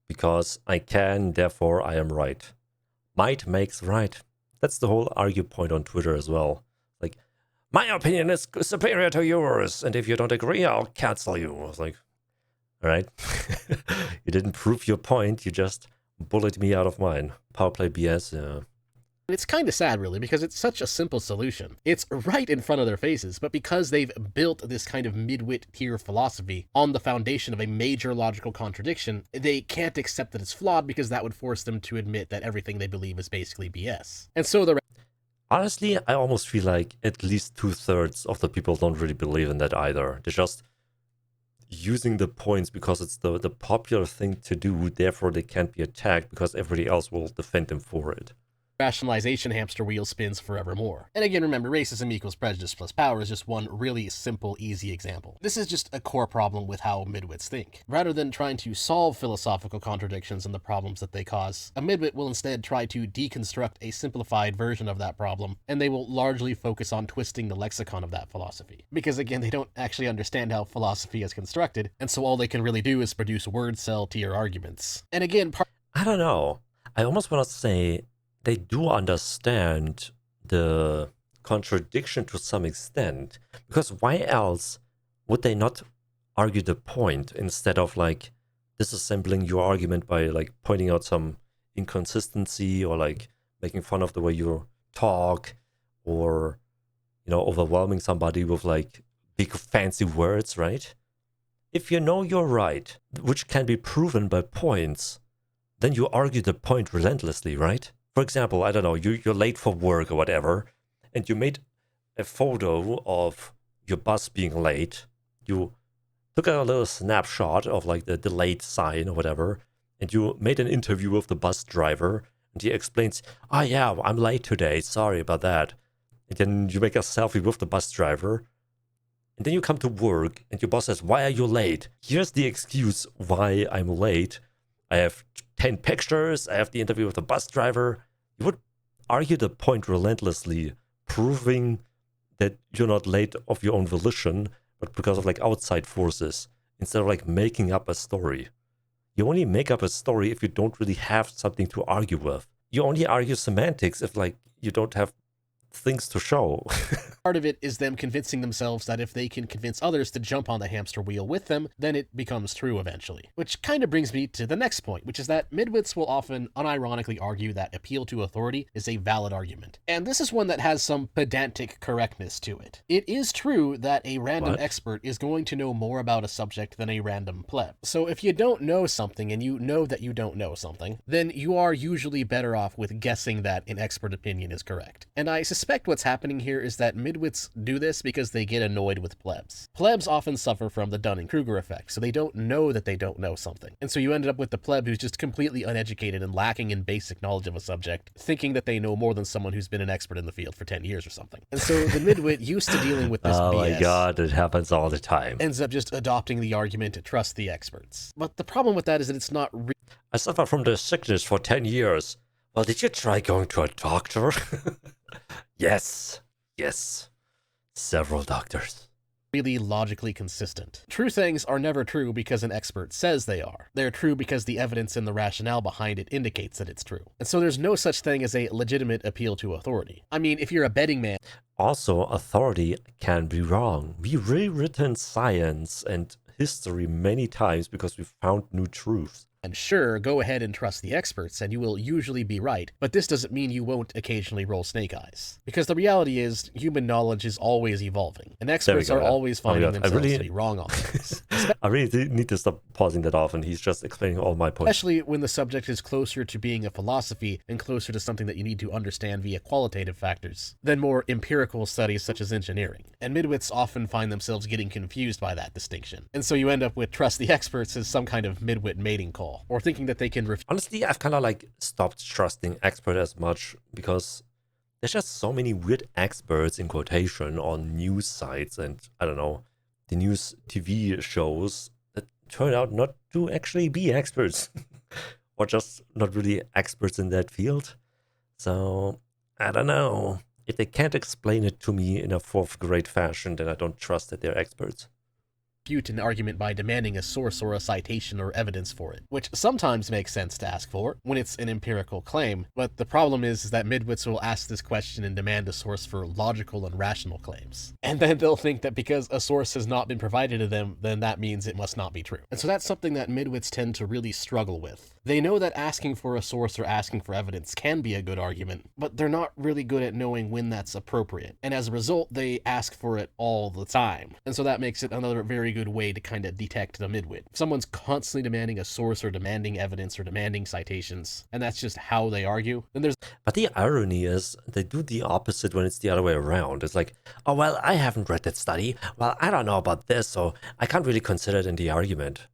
[SPEAKER 1] because I can, therefore I am right. Might makes right. That's the whole argue point on Twitter as well. Like, my opinion is superior to yours, and if you don't agree, I'll cancel you. I was like, all right. You didn't prove your point, you just bullied me out of mine. Power play BS, yeah.
[SPEAKER 2] It's kind of sad, really, because it's such a simple solution. It's right in front of their faces, but because they've built this kind of midwit tier philosophy on the foundation of a major logical contradiction, they can't accept that it's flawed because that would force them to admit that everything they believe is basically BS. And so the
[SPEAKER 1] honestly, I almost feel like at least 2/3 of the people don't really believe in that either. They're just using the points because it's the popular thing to do, therefore they can't be attacked because everybody else will defend them for it.
[SPEAKER 2] Rationalization hamster wheel spins forevermore. And again, remember, racism equals prejudice plus power is just one really simple, easy example. This is just a core problem with how midwits think. Rather than trying to solve philosophical contradictions and the problems that they cause, a midwit will instead try to deconstruct a simplified version of that problem, and they will largely focus on twisting the lexicon of that philosophy. Because again, they don't actually understand how philosophy is constructed, and so all they can really do is produce word cell tier arguments. And again,
[SPEAKER 1] I don't know. I almost want to say they do understand the contradiction to some extent, because why else would they not argue the point instead of like disassembling your argument by like pointing out some inconsistency or like making fun of the way you talk, or overwhelming somebody with like big fancy words, right? If you know you're right, which can be proven by points, then you argue the point relentlessly, right? For example, I don't know, you're late for work or whatever, and you made a photo of your bus being late. You took a little snapshot of like the delayed sign or whatever, and you made an interview with the bus driver, and he explains, "Oh yeah, I'm late today, sorry about that." And then you make a selfie with the bus driver, and then you come to work, and your boss says, "Why are you late?" Here's the excuse why I'm late. I have 10 pictures, I have the interview with the bus driver. You would argue the point relentlessly, proving that you're not late of your own volition, but because of like outside forces, instead of like making up a story. You only make up a story if you don't really have something to argue with. You only argue semantics if like you don't have things to show.
[SPEAKER 2] Part of it is them convincing themselves that if they can convince others to jump on the hamster wheel with them, then it becomes true eventually. Which kind of brings me to the next point, which is that midwits will often unironically argue that appeal to authority is a valid argument. And this is one that has some pedantic correctness to it. It is true that a random expert is going to know more about a subject than a random pleb. So if you don't know something and you know that you don't know something, then you are usually better off with guessing that an expert opinion is correct. And I suspect what's happening here is that midwits do this because they get annoyed with plebs. Plebs often suffer from the Dunning-Kruger effect, so they don't know that they don't know something. And so you ended up with the pleb who's just completely uneducated and lacking in basic knowledge of a subject, thinking that they know more than someone who's been an expert in the field for 10 years or something. And so the midwit, used to dealing with this BS,
[SPEAKER 1] my god, it happens all the time.
[SPEAKER 2] Ends up just adopting the argument to trust the experts. But the problem with that is that it's not
[SPEAKER 1] I suffer from this sickness for 10 years. Well, did you try going to a doctor? Yes. Several doctors.
[SPEAKER 2] really logically consistent. True things are never true because an expert says they are. They're true because the evidence and the rationale behind it indicates that it's true. And so there's no such thing as a legitimate appeal to authority. I mean, if you're a betting man...
[SPEAKER 1] Also, authority can be wrong. We've rewritten science and history many times because we've found new truths.
[SPEAKER 2] And sure, go ahead and trust the experts, and you will usually be right, but this doesn't mean you won't occasionally roll snake eyes. Because the reality is, human knowledge is always evolving, and experts are always finding themselves to be wrong on things.
[SPEAKER 1] I really need to stop pausing that off, and he's just explaining all my points.
[SPEAKER 2] Especially when the subject is closer to being a philosophy and closer to something that you need to understand via qualitative factors than more empirical studies such as engineering. And midwits often find themselves getting confused by that distinction. And so you end up with trust the experts as some kind of midwit mating call, or thinking that they can
[SPEAKER 1] Honestly, I've kind of like stopped trusting experts as much because there's just so many weird experts in quotation on news sites and, I don't know, the news TV shows that turn out not to actually be experts or just not really experts in that field. So, I don't know. If they can't explain it to me in a fourth grade fashion, then I don't trust that they're experts.
[SPEAKER 2] An argument by demanding a source or a citation or evidence for it, which sometimes makes sense to ask for when it's an empirical claim, but the problem is that midwits will ask this question and demand a source for logical and rational claims. And then they'll think that because a source has not been provided to them, then that means it must not be true. And so that's something that midwits tend to really struggle with. They know that asking for a source or asking for evidence can be a good argument, but they're not really good at knowing when that's appropriate. And as a result, they ask for it all the time. And so that makes it another very good way to kind of detect the midwit. If someone's constantly demanding a source or demanding evidence or demanding citations, and that's just how they argue, then there's...
[SPEAKER 1] But the irony is they do the opposite when it's the other way around. It's like, oh, well, I haven't read that study. Well, I don't know about this, so I can't really consider it in the argument.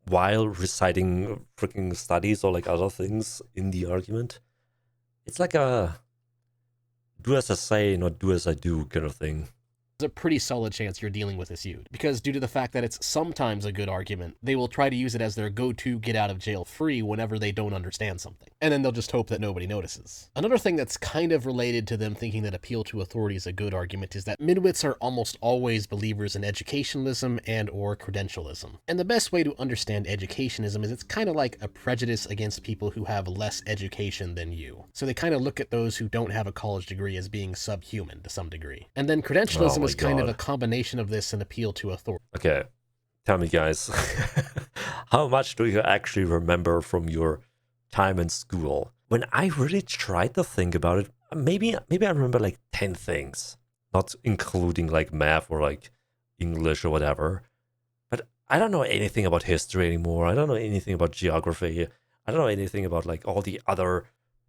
[SPEAKER 1] While reciting freaking studies or like other things in the argument. It's like a do as I say, not do as I do kind of thing.
[SPEAKER 2] There's a pretty solid chance you're dealing with a suit, because due to the fact that it's sometimes a good argument, they will try to use it as their go-to get out of jail free whenever they don't understand something. And then they'll just hope that nobody notices. Another thing that's kind of related to them thinking that appeal to authority is a good argument is that midwits are almost always believers in educationalism and or credentialism. And the best way to understand educationism is it's kind of like a prejudice against people who have less education than you. So they kind of look at those who don't have a college degree as being subhuman to some degree. And then credentialism is kind of a combination of this and appeal to authority.
[SPEAKER 1] Okay, tell me guys, how much do you actually remember from your time in school. When I really tried to think about it, maybe I remember like 10 things, not including like math or like English or whatever. But I don't know anything about history anymore. I don't know anything about geography. I don't know anything about like all the other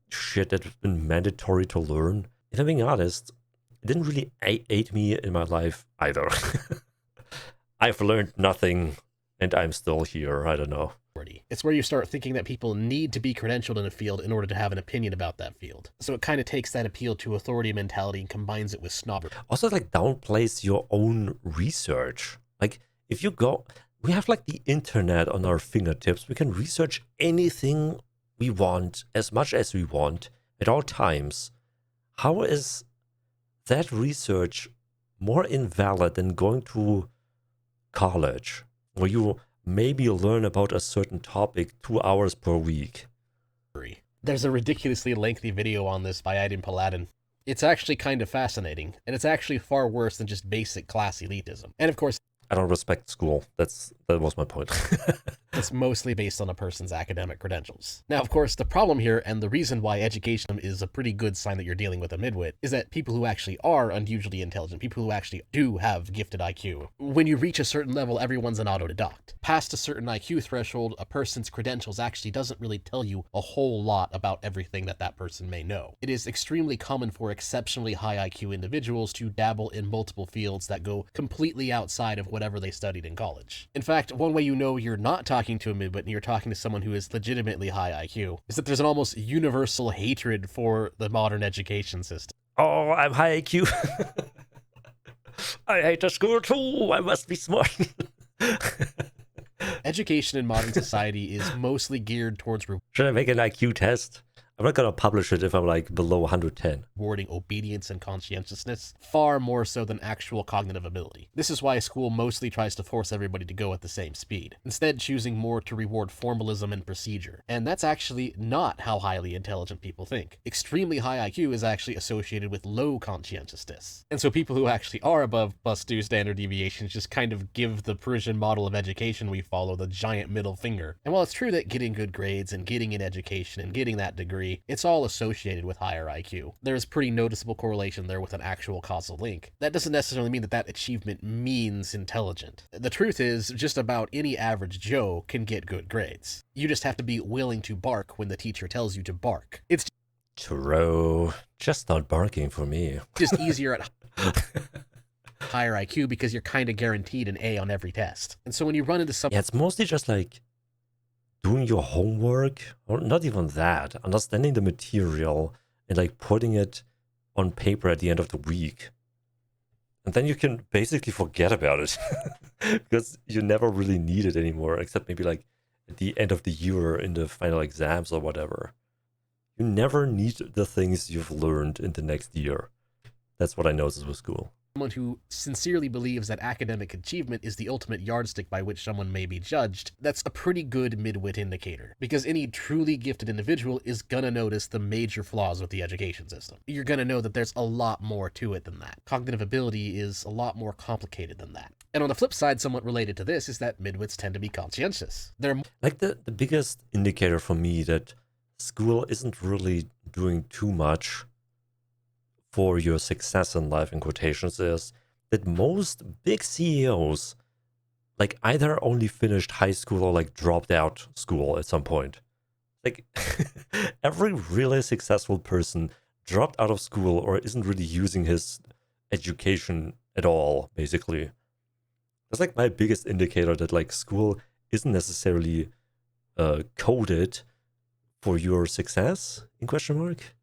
[SPEAKER 1] shit that's been mandatory to learn. If I'm being honest, it didn't really aid me in my life either. I've learned nothing and I'm still here. I don't know.
[SPEAKER 2] It's where you start thinking that people need to be credentialed in a field in order to have an opinion about that field. So it kind of takes that appeal to authority mentality and combines it with snobbery.
[SPEAKER 1] Also, like, downplays your own research. Like, if you go, we have like the internet on our fingertips. We can research anything we want, as much as we want, at all times. How is that research more invalid than going to college, where you maybe learn about a certain topic 2 hours per week?
[SPEAKER 2] There's a ridiculously lengthy video on this by Aiden Paladin. It's actually kind of fascinating, and it's actually far worse than just basic class elitism. And of course,
[SPEAKER 1] I don't respect school. That was my point.
[SPEAKER 2] It's mostly based on a person's academic credentials. Now, of course, the problem here, and the reason why education is a pretty good sign that you're dealing with a midwit, is that people who actually are unusually intelligent, people who actually do have gifted IQ, when you reach a certain level, everyone's an autodidact. Past a certain IQ threshold, a person's credentials actually doesn't really tell you a whole lot about everything that that person may know. It is extremely common for exceptionally high IQ individuals to dabble in multiple fields that go completely outside of whatever they studied in college. In fact, one way you know you're not talking to a midwit and you're talking to someone who is legitimately high IQ is that there's an almost universal hatred for the modern education system.
[SPEAKER 1] Oh, I'm high IQ. I hate the school too. I must be smart.
[SPEAKER 2] Education in modern society is mostly geared towards
[SPEAKER 1] Should I make an IQ test? I'm not gonna publish it if I'm like below 110.
[SPEAKER 2] rewarding obedience and conscientiousness, far more so than actual cognitive ability. This is why school mostly tries to force everybody to go at the same speed, instead choosing more to reward formalism and procedure. And that's actually not how highly intelligent people think. Extremely high IQ is actually associated with low conscientiousness. And so people who actually are above +2 standard deviations just kind of give the Parisian model of education we follow the giant middle finger. And while it's true that getting good grades and getting an education and getting that degree, it's all associated with higher IQ. There's pretty noticeable correlation there with an actual causal link. That doesn't necessarily mean that that achievement means intelligent. The truth is, just about any average Joe can get good grades. You just have to be willing to bark when the teacher tells you to bark. It's
[SPEAKER 1] True. Just not barking for me.
[SPEAKER 2] just easier at higher IQ because you're kind of guaranteed an A on every test. And so when you run into some
[SPEAKER 1] Yeah, it's mostly just like doing your homework, or not even that, understanding the material and like putting it on paper at the end of the week. And then you can basically forget about it because you never really need it anymore, except maybe like at the end of the year in the final exams or whatever. You never need the things you've learned in the next year. That's what I noticed with school.
[SPEAKER 2] someone who sincerely believes that academic achievement is the ultimate yardstick by which someone may be judged, that's a pretty good midwit indicator, because any truly gifted individual is gonna notice the major flaws with the education system. You're gonna know that there's a lot more to it than that. Cognitive ability is a lot more complicated than that. And on the flip side, somewhat related to this, is that midwits tend to be conscientious. They're
[SPEAKER 1] like the biggest indicator for me that school isn't really doing too much for your success in life, in quotations, is that most big CEOs like either only finished high school or like dropped out school at some point. Like every really successful person dropped out of school or isn't really using his education at all, basically. That's like my biggest indicator that like school isn't necessarily coded for your success, in question mark.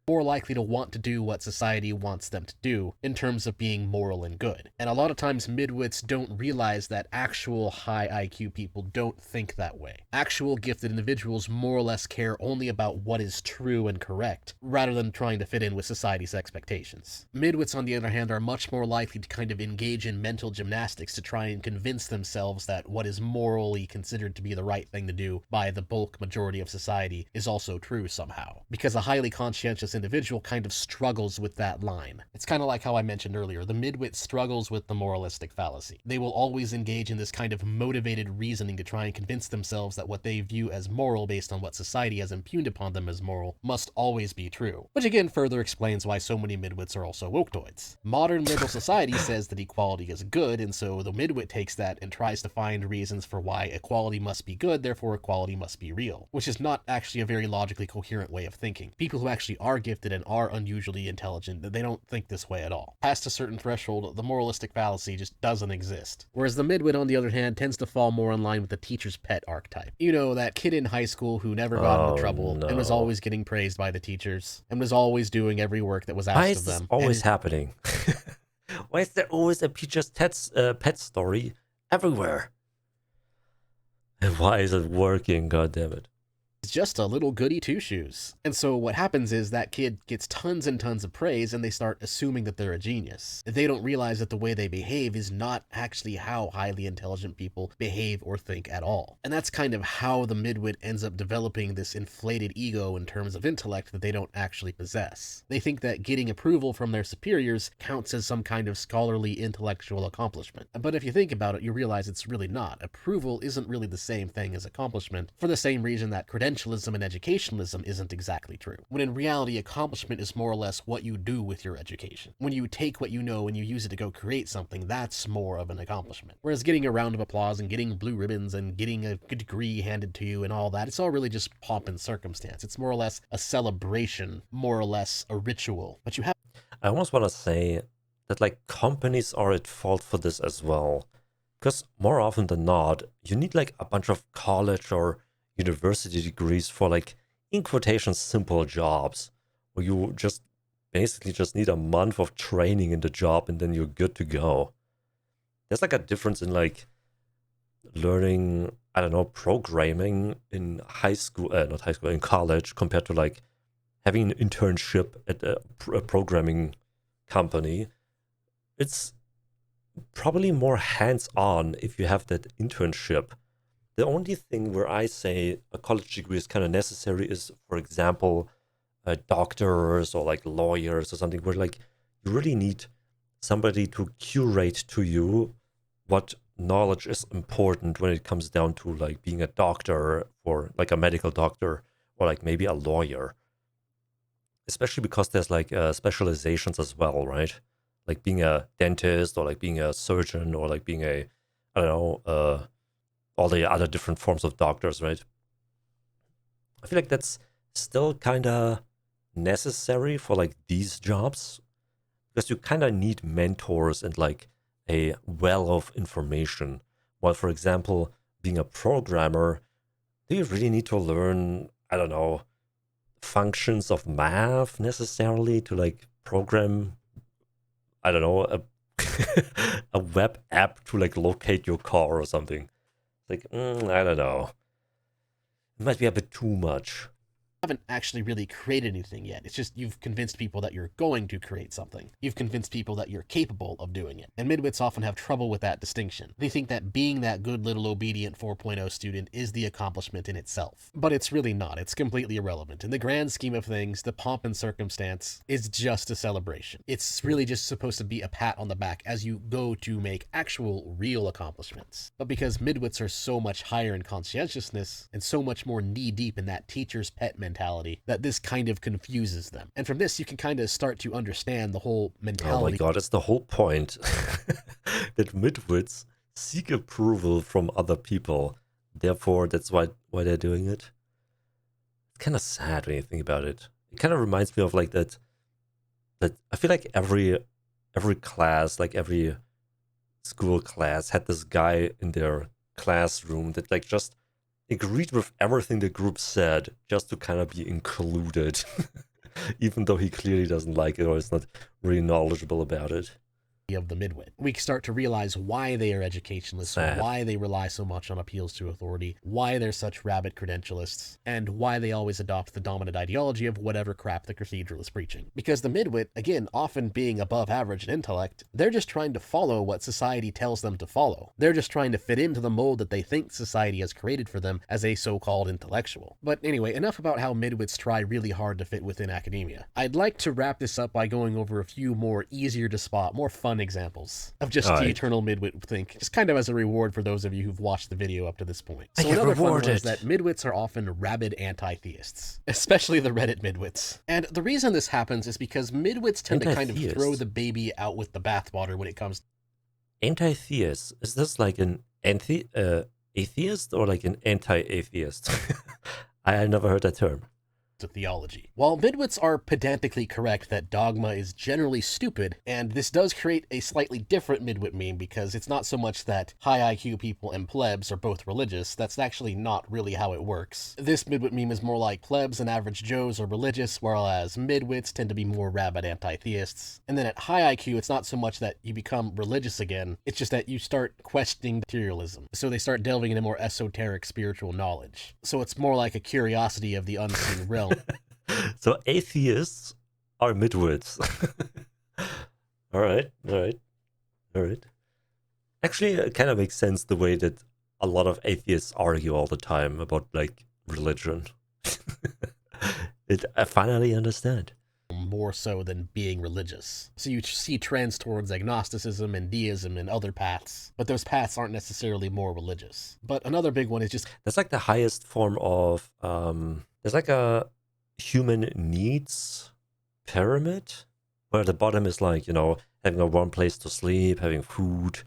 [SPEAKER 2] more likely to want to do what society wants them to do in terms of being moral and good. And a lot of times midwits don't realize that actual high IQ people don't think that way. Actual gifted individuals more or less care only about what is true and correct, rather than trying to fit in with society's expectations. Midwits, on the other hand, are much more likely to kind of engage in mental gymnastics to try and convince themselves that what is morally considered to be the right thing to do by the bulk majority of society is also true somehow. Because a highly conscientious this individual kind of struggles with that line. It's kind of like how I mentioned earlier, the midwit struggles with the moralistic fallacy. They will always engage in this kind of motivated reasoning to try and convince themselves that what they view as moral based on what society has impugned upon them as moral must always be true, which again further explains why so many midwits are also wokedoids. Modern liberal society says that equality is good, and so the midwit takes that and tries to find reasons for why equality must be good, therefore equality must be real, which is not actually a very logically coherent way of thinking. People who actually are gifted and are unusually intelligent, they don't think this way at all. Past a certain threshold, the moralistic fallacy just doesn't exist. Whereas the midwit, on the other hand, tends to fall more in line with the teacher's pet archetype. You know, that kid in high school who never got into trouble and was always getting praised by the teachers and was always doing every work that was asked of them.
[SPEAKER 1] Why is this always happening? Why is there always a teacher's pet story everywhere? And why is it working? God damn it.
[SPEAKER 2] Just a little goody two-shoes. And so what happens is that kid gets tons and tons of praise and they start assuming that they're a genius. They don't realize that the way they behave is not actually how highly intelligent people behave or think at all. And that's kind of how the midwit ends up developing this inflated ego in terms of intellect that they don't actually possess. They think that getting approval from their superiors counts as some kind of scholarly intellectual accomplishment. But if you think about it, you realize it's really not. Approval isn't really the same thing as accomplishment, for the same reason that credentialism and educationalism isn't exactly true. When in reality, accomplishment is more or less what you do with your education. When you take what you know and you use it to go create something, that's more of an accomplishment. Whereas getting a round of applause and getting blue ribbons and getting a good degree handed to you and all that, it's all really just pomp and circumstance. It's more or less a celebration, more or less a ritual. But you have...
[SPEAKER 1] I almost want to say that like companies are at fault for this as well. Because more often than not, you need like a bunch of college or university degrees for like, in quotations, simple jobs where you just basically just need a month of training in the job and then you're good to go. There's like a difference in like learning, I don't know, programming in in college compared to like having an internship at a programming company. It's probably more hands-on if you have that internship. The only thing where I say a college degree is kind of necessary is, for example, doctors or like lawyers or something where like you really need somebody to curate to you what knowledge is important when it comes down to like being a doctor or like a medical doctor or like maybe a lawyer. Especially because there's like specializations as well, right? Like being a dentist or like being a surgeon or like being a, I don't know, all the other different forms of doctors, right? I feel like that's still kind of necessary for like these jobs because you kind of need mentors and like a well of information. While, for example, being a programmer, do you really need to learn, I don't know, functions of math necessarily to like program, I don't know, a web app to like locate your car or something? Like, I don't know. It might be a bit too much.
[SPEAKER 2] Haven't actually really created anything yet. It's just you've convinced people that you're going to create something. You've convinced people that you're capable of doing it. And midwits often have trouble with that distinction. They think that being that good little obedient 4.0 student is the accomplishment in itself. But it's really not. It's completely irrelevant. In the grand scheme of things, the pomp and circumstance is just a celebration. It's really just supposed to be a pat on the back as you go to make actual real accomplishments. But because midwits are so much higher in conscientiousness and so much more knee-deep in that teacher's pet mentality, that this kind of confuses them. And from this, you can kind of start to understand the whole mentality.
[SPEAKER 1] Oh my god, it's the whole point that midwits seek approval from other people. Therefore, that's why they're doing it. It's kind of sad when you think about it. It kind of reminds me of like that I feel like every class, like every school class had this guy in their classroom that like just agreed with everything the group said just to kind of be included, even though he clearly doesn't like it or is not really knowledgeable about it.
[SPEAKER 2] of the midwit. We start to realize why they are educationalists, why they rely so much on appeals to authority, why they're such rabid credentialists, and why they always adopt the dominant ideology of whatever crap the cathedral is preaching. Because the midwit, again, often being above average in intellect, they're just trying to follow what society tells them to follow. They're just trying to fit into the mold that they think society has created for them as a so-called intellectual. But anyway, enough about how midwits try really hard to fit within academia. I'd like to wrap this up by going over a few more easier to spot, more fun examples of just the eternal midwit think, just kind of as a reward for those of you who've watched the video up to this point. So another fun one is that midwits are often rabid anti-theists, especially the Reddit midwits. And the reason this happens is because midwits tend to kind of throw the baby out with the bathwater when it comes to
[SPEAKER 1] anti-theist. Is this like an atheist or like an anti-atheist? I never heard that term.
[SPEAKER 2] To theology. While midwits are pedantically correct that dogma is generally stupid, and this does create a slightly different midwit meme because it's not so much that high IQ people and plebs are both religious, that's actually not really how it works. This midwit meme is more like plebs and average Joes are religious, whereas midwits tend to be more rabid anti-theists. And then at high IQ, it's not so much that you become religious again, it's just that you start questioning materialism. So they start delving into more esoteric spiritual knowledge. So it's more like a curiosity of the unseen realm.
[SPEAKER 1] So atheists are midwits. All right. Actually, it kind of makes sense the way that a lot of atheists argue all the time about like religion. I finally understand.
[SPEAKER 2] More so than being religious. So you see trends towards agnosticism and deism and other paths, but those paths aren't necessarily more religious. But another big one is just...
[SPEAKER 1] That's like the highest form of... there's like a human needs pyramid, where the bottom is like, you know, having a warm place to sleep, having food,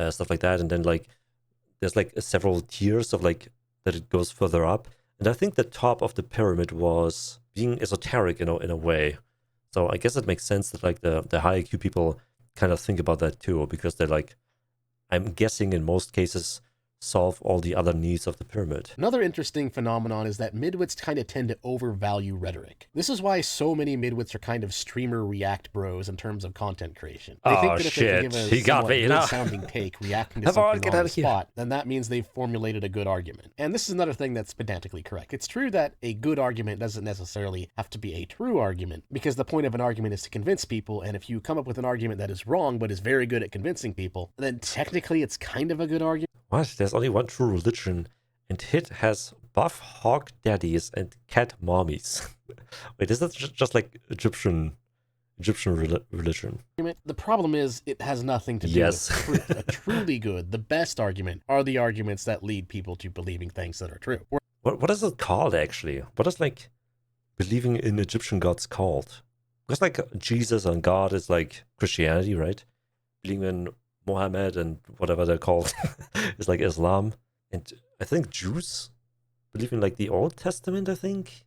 [SPEAKER 1] stuff like that. And then like, there's like several tiers of like, that it goes further up. And I think the top of the pyramid was being esoteric, you know, in a way. So I guess it makes sense that like the high IQ people kind of think about that too, because they're like, I'm guessing in most cases, solve all the other needs of the pyramid.
[SPEAKER 2] Another interesting phenomenon is that midwits kind of tend to overvalue rhetoric. This is why so many midwits are kind of streamer react bros in terms of content creation. They think that if they can give a good sounding take reacting to something on the spot, then that means they've formulated a good argument. And this is another thing that's pedantically correct. It's true that a good argument doesn't necessarily have to be a true argument, because the point of an argument is to convince people, and if you come up with an argument that is wrong but is very good at convincing people, then technically it's kind of a good argument.
[SPEAKER 1] What? There's only one true religion, and it has buff hog daddies and cat mommies. Wait, is that just like Egyptian religion?
[SPEAKER 2] The problem is it has nothing to do with truth. A truly good, the best argument are the arguments that lead people to believing things that are true.
[SPEAKER 1] What is it called actually? What is like believing in Egyptian gods called? Because like Jesus and God is like Christianity, right? Believing in Mohammed and whatever they're called is like Islam. And I think Jews believe in like the Old Testament, I think.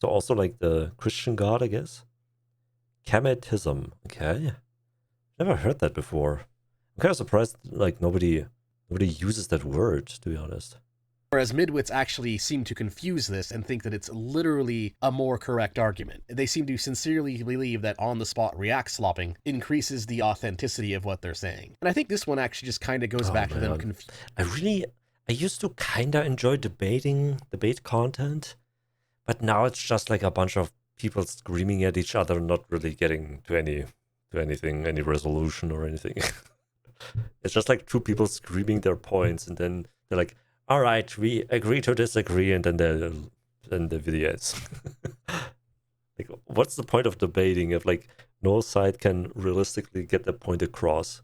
[SPEAKER 1] So also like the Christian God, I guess. Kemetism. Okay. Never heard that before. I'm kind of surprised like nobody uses that word, to be honest.
[SPEAKER 2] Whereas midwits actually seem to confuse this and think that it's literally a more correct argument. They seem to sincerely believe that on-the-spot react slopping increases the authenticity of what they're saying. And I think this one actually just kind of goes back to them
[SPEAKER 1] I used to kind of enjoy debate content, but now it's just like a bunch of people screaming at each other, not really getting to anything, any resolution or anything. It's just like two people screaming their points, and then they're like, all right, we agree to disagree, and then the video ends. Like, what's the point of debating if like no side can realistically get their point across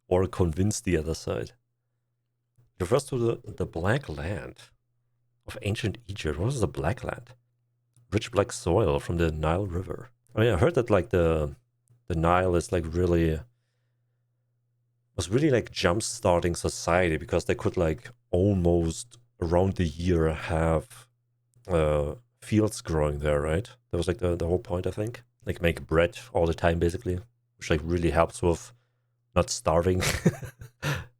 [SPEAKER 1] or convince the other side? It refers to the Black Land of ancient Egypt. What is the Black Land? Rich black soil from the Nile River. I mean, I heard that like the Nile is like was really like jump-starting society, because they could like almost around the year have fields growing there, right? That was like the whole point, I think. Like make bread all the time, basically, which like really helps with not starving.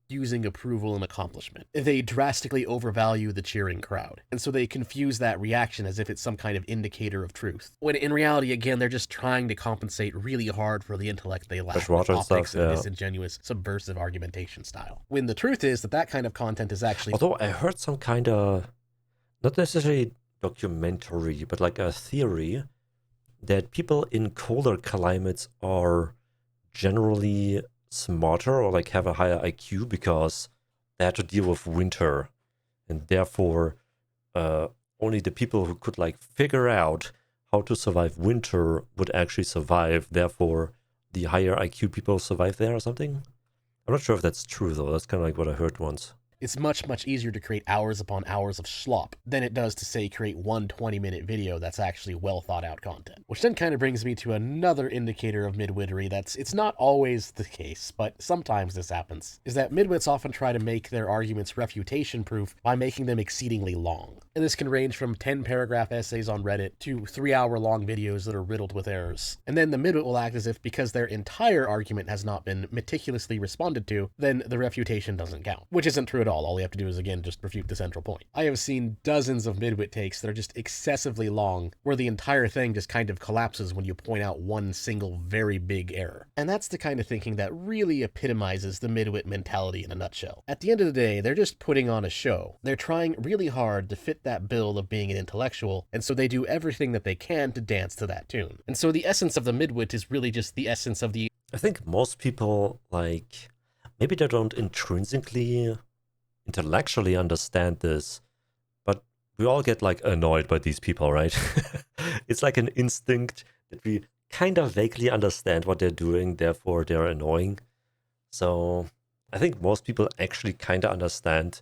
[SPEAKER 2] using approval and accomplishment. They drastically overvalue the cheering crowd, and so they confuse that reaction as if it's some kind of indicator of truth. When in reality, again, they're just trying to compensate really hard for the intellect they lack with optics and disingenuous, subversive argumentation style. When the truth is that that kind of content is actually...
[SPEAKER 1] Although I heard some kind of, not necessarily documentary, but like a theory that people in colder climates are generally smarter or like have a higher IQ because they had to deal with winter, and therefore only the people who could like figure out how to survive winter would actually survive. Therefore, the higher IQ people survive there or something. I'm not sure if that's true though. That's kind of like what I heard once.
[SPEAKER 2] It's much, much easier to create hours upon hours of slop than it does to, say, create one 20-minute video that's actually well-thought-out content. Which then kind of brings me to another indicator of midwittery it's not always the case, but sometimes this happens, is that midwits often try to make their arguments refutation-proof by making them exceedingly long. And this can range from 10-paragraph essays on Reddit to 3-hour-long videos that are riddled with errors. And then the midwit will act as if because their entire argument has not been meticulously responded to, then the refutation doesn't count. Which isn't true at all. All we have to do is, again, just refute the central point. I have seen dozens of midwit takes that are just excessively long, where the entire thing just kind of collapses when you point out one single very big error. And that's the kind of thinking that really epitomizes the midwit mentality in a nutshell. At the end of the day, they're just putting on a show. They're trying really hard to fit that bill of being an intellectual, and so they do everything that they can to dance to that tune. And so the essence of the midwit is really just the essence of the...
[SPEAKER 1] I think most people, like, maybe they don't intrinsically intellectually understand this, but we all get like annoyed by these people, right? It's like an instinct that we kind of vaguely understand what they're doing, therefore they're annoying. So I think most people actually kind of understand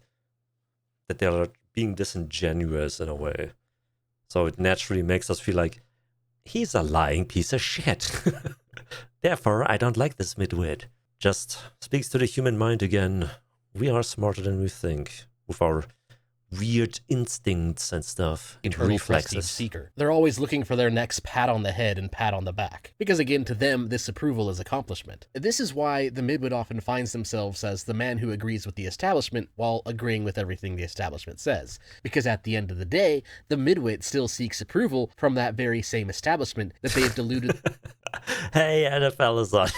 [SPEAKER 1] that they're being disingenuous in a way. So it naturally makes us feel like, he's a lying piece of shit. Therefore, I don't like this midwit. Just speaks to the human mind again. We are smarter than we think with our weird instincts and stuff.
[SPEAKER 2] Reflexes. Seeker. They're always looking for their next pat on the head and pat on the back. Because again, to them, this approval is accomplishment. This is why the midwit often finds themselves as the man who agrees with the establishment while agreeing with everything the establishment says. Because at the end of the day, the midwit still seeks approval from that very same establishment that they've deluded.
[SPEAKER 1] Hey, NFL is on.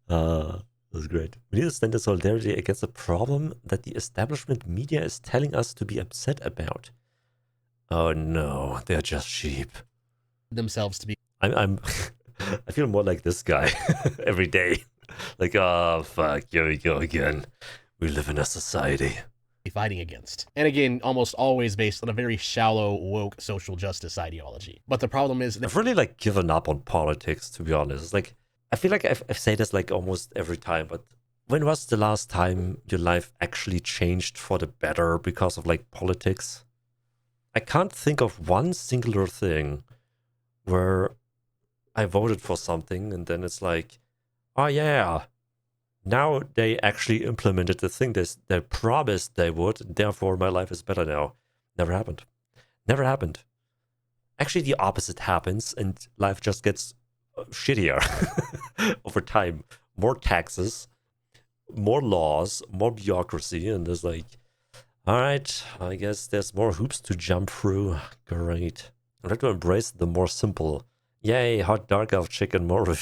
[SPEAKER 1] That was great. We need to stand in solidarity against a problem that the establishment media is telling us to be upset about. Oh no, they're just sheep.
[SPEAKER 2] Themselves to be...
[SPEAKER 1] I feel more like this guy every day. Like, oh fuck, here we go again. We live in a society.
[SPEAKER 2] Fighting against. And again, almost always based on a very shallow, woke social justice ideology. But the problem is...
[SPEAKER 1] I've really like given up on politics, to be honest. It's like, I feel like I've said this like almost every time, but when was the last time your life actually changed for the better because of like politics? I can't think of one singular thing where I voted for something and then it's like, oh yeah, now they actually implemented the thing they promised they would, therefore my life is better now. Never happened. Never happened. Actually, the opposite happens and life just gets shittier over time. More taxes, more laws, more bureaucracy, and there's like, all right, I guess there's more hoops to jump through. Great. I'd like to embrace the more simple. Yay, hot dark elf chicken more.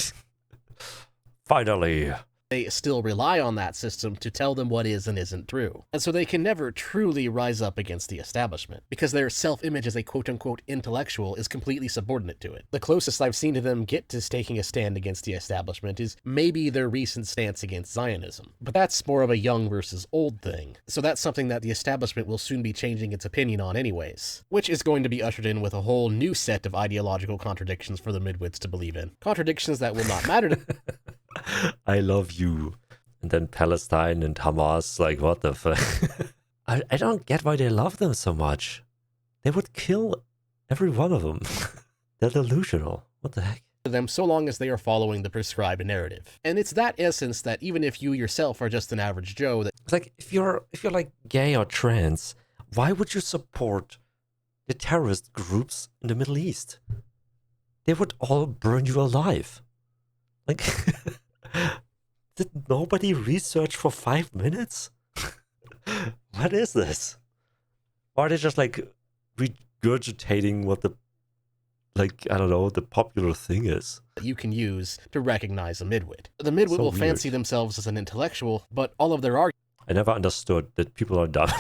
[SPEAKER 1] Finally.
[SPEAKER 2] They still rely on that system to tell them what is and isn't true. And so they can never truly rise up against the establishment, because their self-image as a quote-unquote intellectual is completely subordinate to it. The closest I've seen to them get to taking a stand against the establishment is maybe their recent stance against Zionism. But that's more of a young versus old thing. So that's something that the establishment will soon be changing its opinion on anyways, which is going to be ushered in with a whole new set of ideological contradictions for the midwits to believe in. Contradictions that will not matter to...
[SPEAKER 1] I love you. And then Palestine and Hamas, like, what the fuck? I don't get why they love them so much. They would kill every one of them. They're delusional. What the heck?
[SPEAKER 2] Them so long as they are following the prescribed narrative. And it's that essence that even if you yourself are just an average Joe, that
[SPEAKER 1] it's like if you're like gay or trans, why would you support the terrorist groups in the Middle East? They would all burn you alive. Like Did nobody research for 5 minutes? What is this? Or are they just like regurgitating what the, like, I don't know, the popular thing is?
[SPEAKER 2] That you can use to recognize a midwit. The midwit
[SPEAKER 1] So
[SPEAKER 2] will
[SPEAKER 1] weird.
[SPEAKER 2] fancy themselves as an intellectual, but all of their
[SPEAKER 1] I never understood that people are dumb.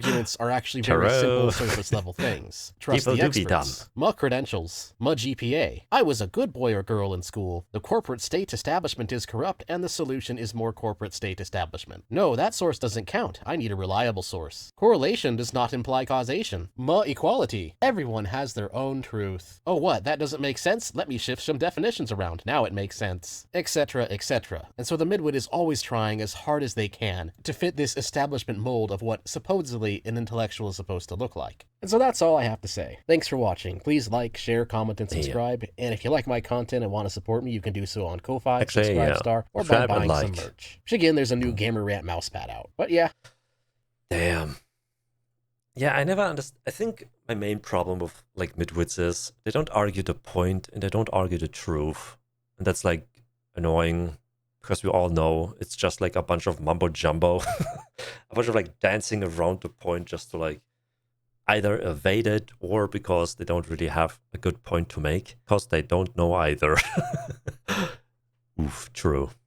[SPEAKER 2] arguments are actually very simple surface level things. Trust
[SPEAKER 1] People
[SPEAKER 2] the
[SPEAKER 1] do be dumb.
[SPEAKER 2] experts. My credentials. My GPA. I was a good boy or girl in school. The corporate state establishment is corrupt and the solution is more corporate state establishment. No, that source doesn't count. I need a reliable source. Correlation does not imply causation. My equality. Everyone has their own truth. Oh what, that doesn't make sense? Let me shift some definitions around. Now it makes sense. Etc, etc. And so the midwit is always trying as hard as they can to fit this establishment mold of what supposedly an intellectual is supposed to look like. And so that's all I have to say. Thanks for watching. Please like, share, comment, and subscribe. And if you like my content and want to support me, you can do so on Ko-Fi, Subscribestar, or by
[SPEAKER 1] Subscribe and
[SPEAKER 2] buying some
[SPEAKER 1] like.
[SPEAKER 2] merch. Which again, there's a new Gamer Rant mousepad out. But yeah.
[SPEAKER 1] Damn. Yeah, I never understand. I think my main problem with like midwits is they don't argue the point and they don't argue the truth. And that's like annoying because we all know it's just like a bunch of mumbo jumbo. A bunch of like dancing around the point just to like either evade it or because they don't really have a good point to make because they don't know either. Oof, true.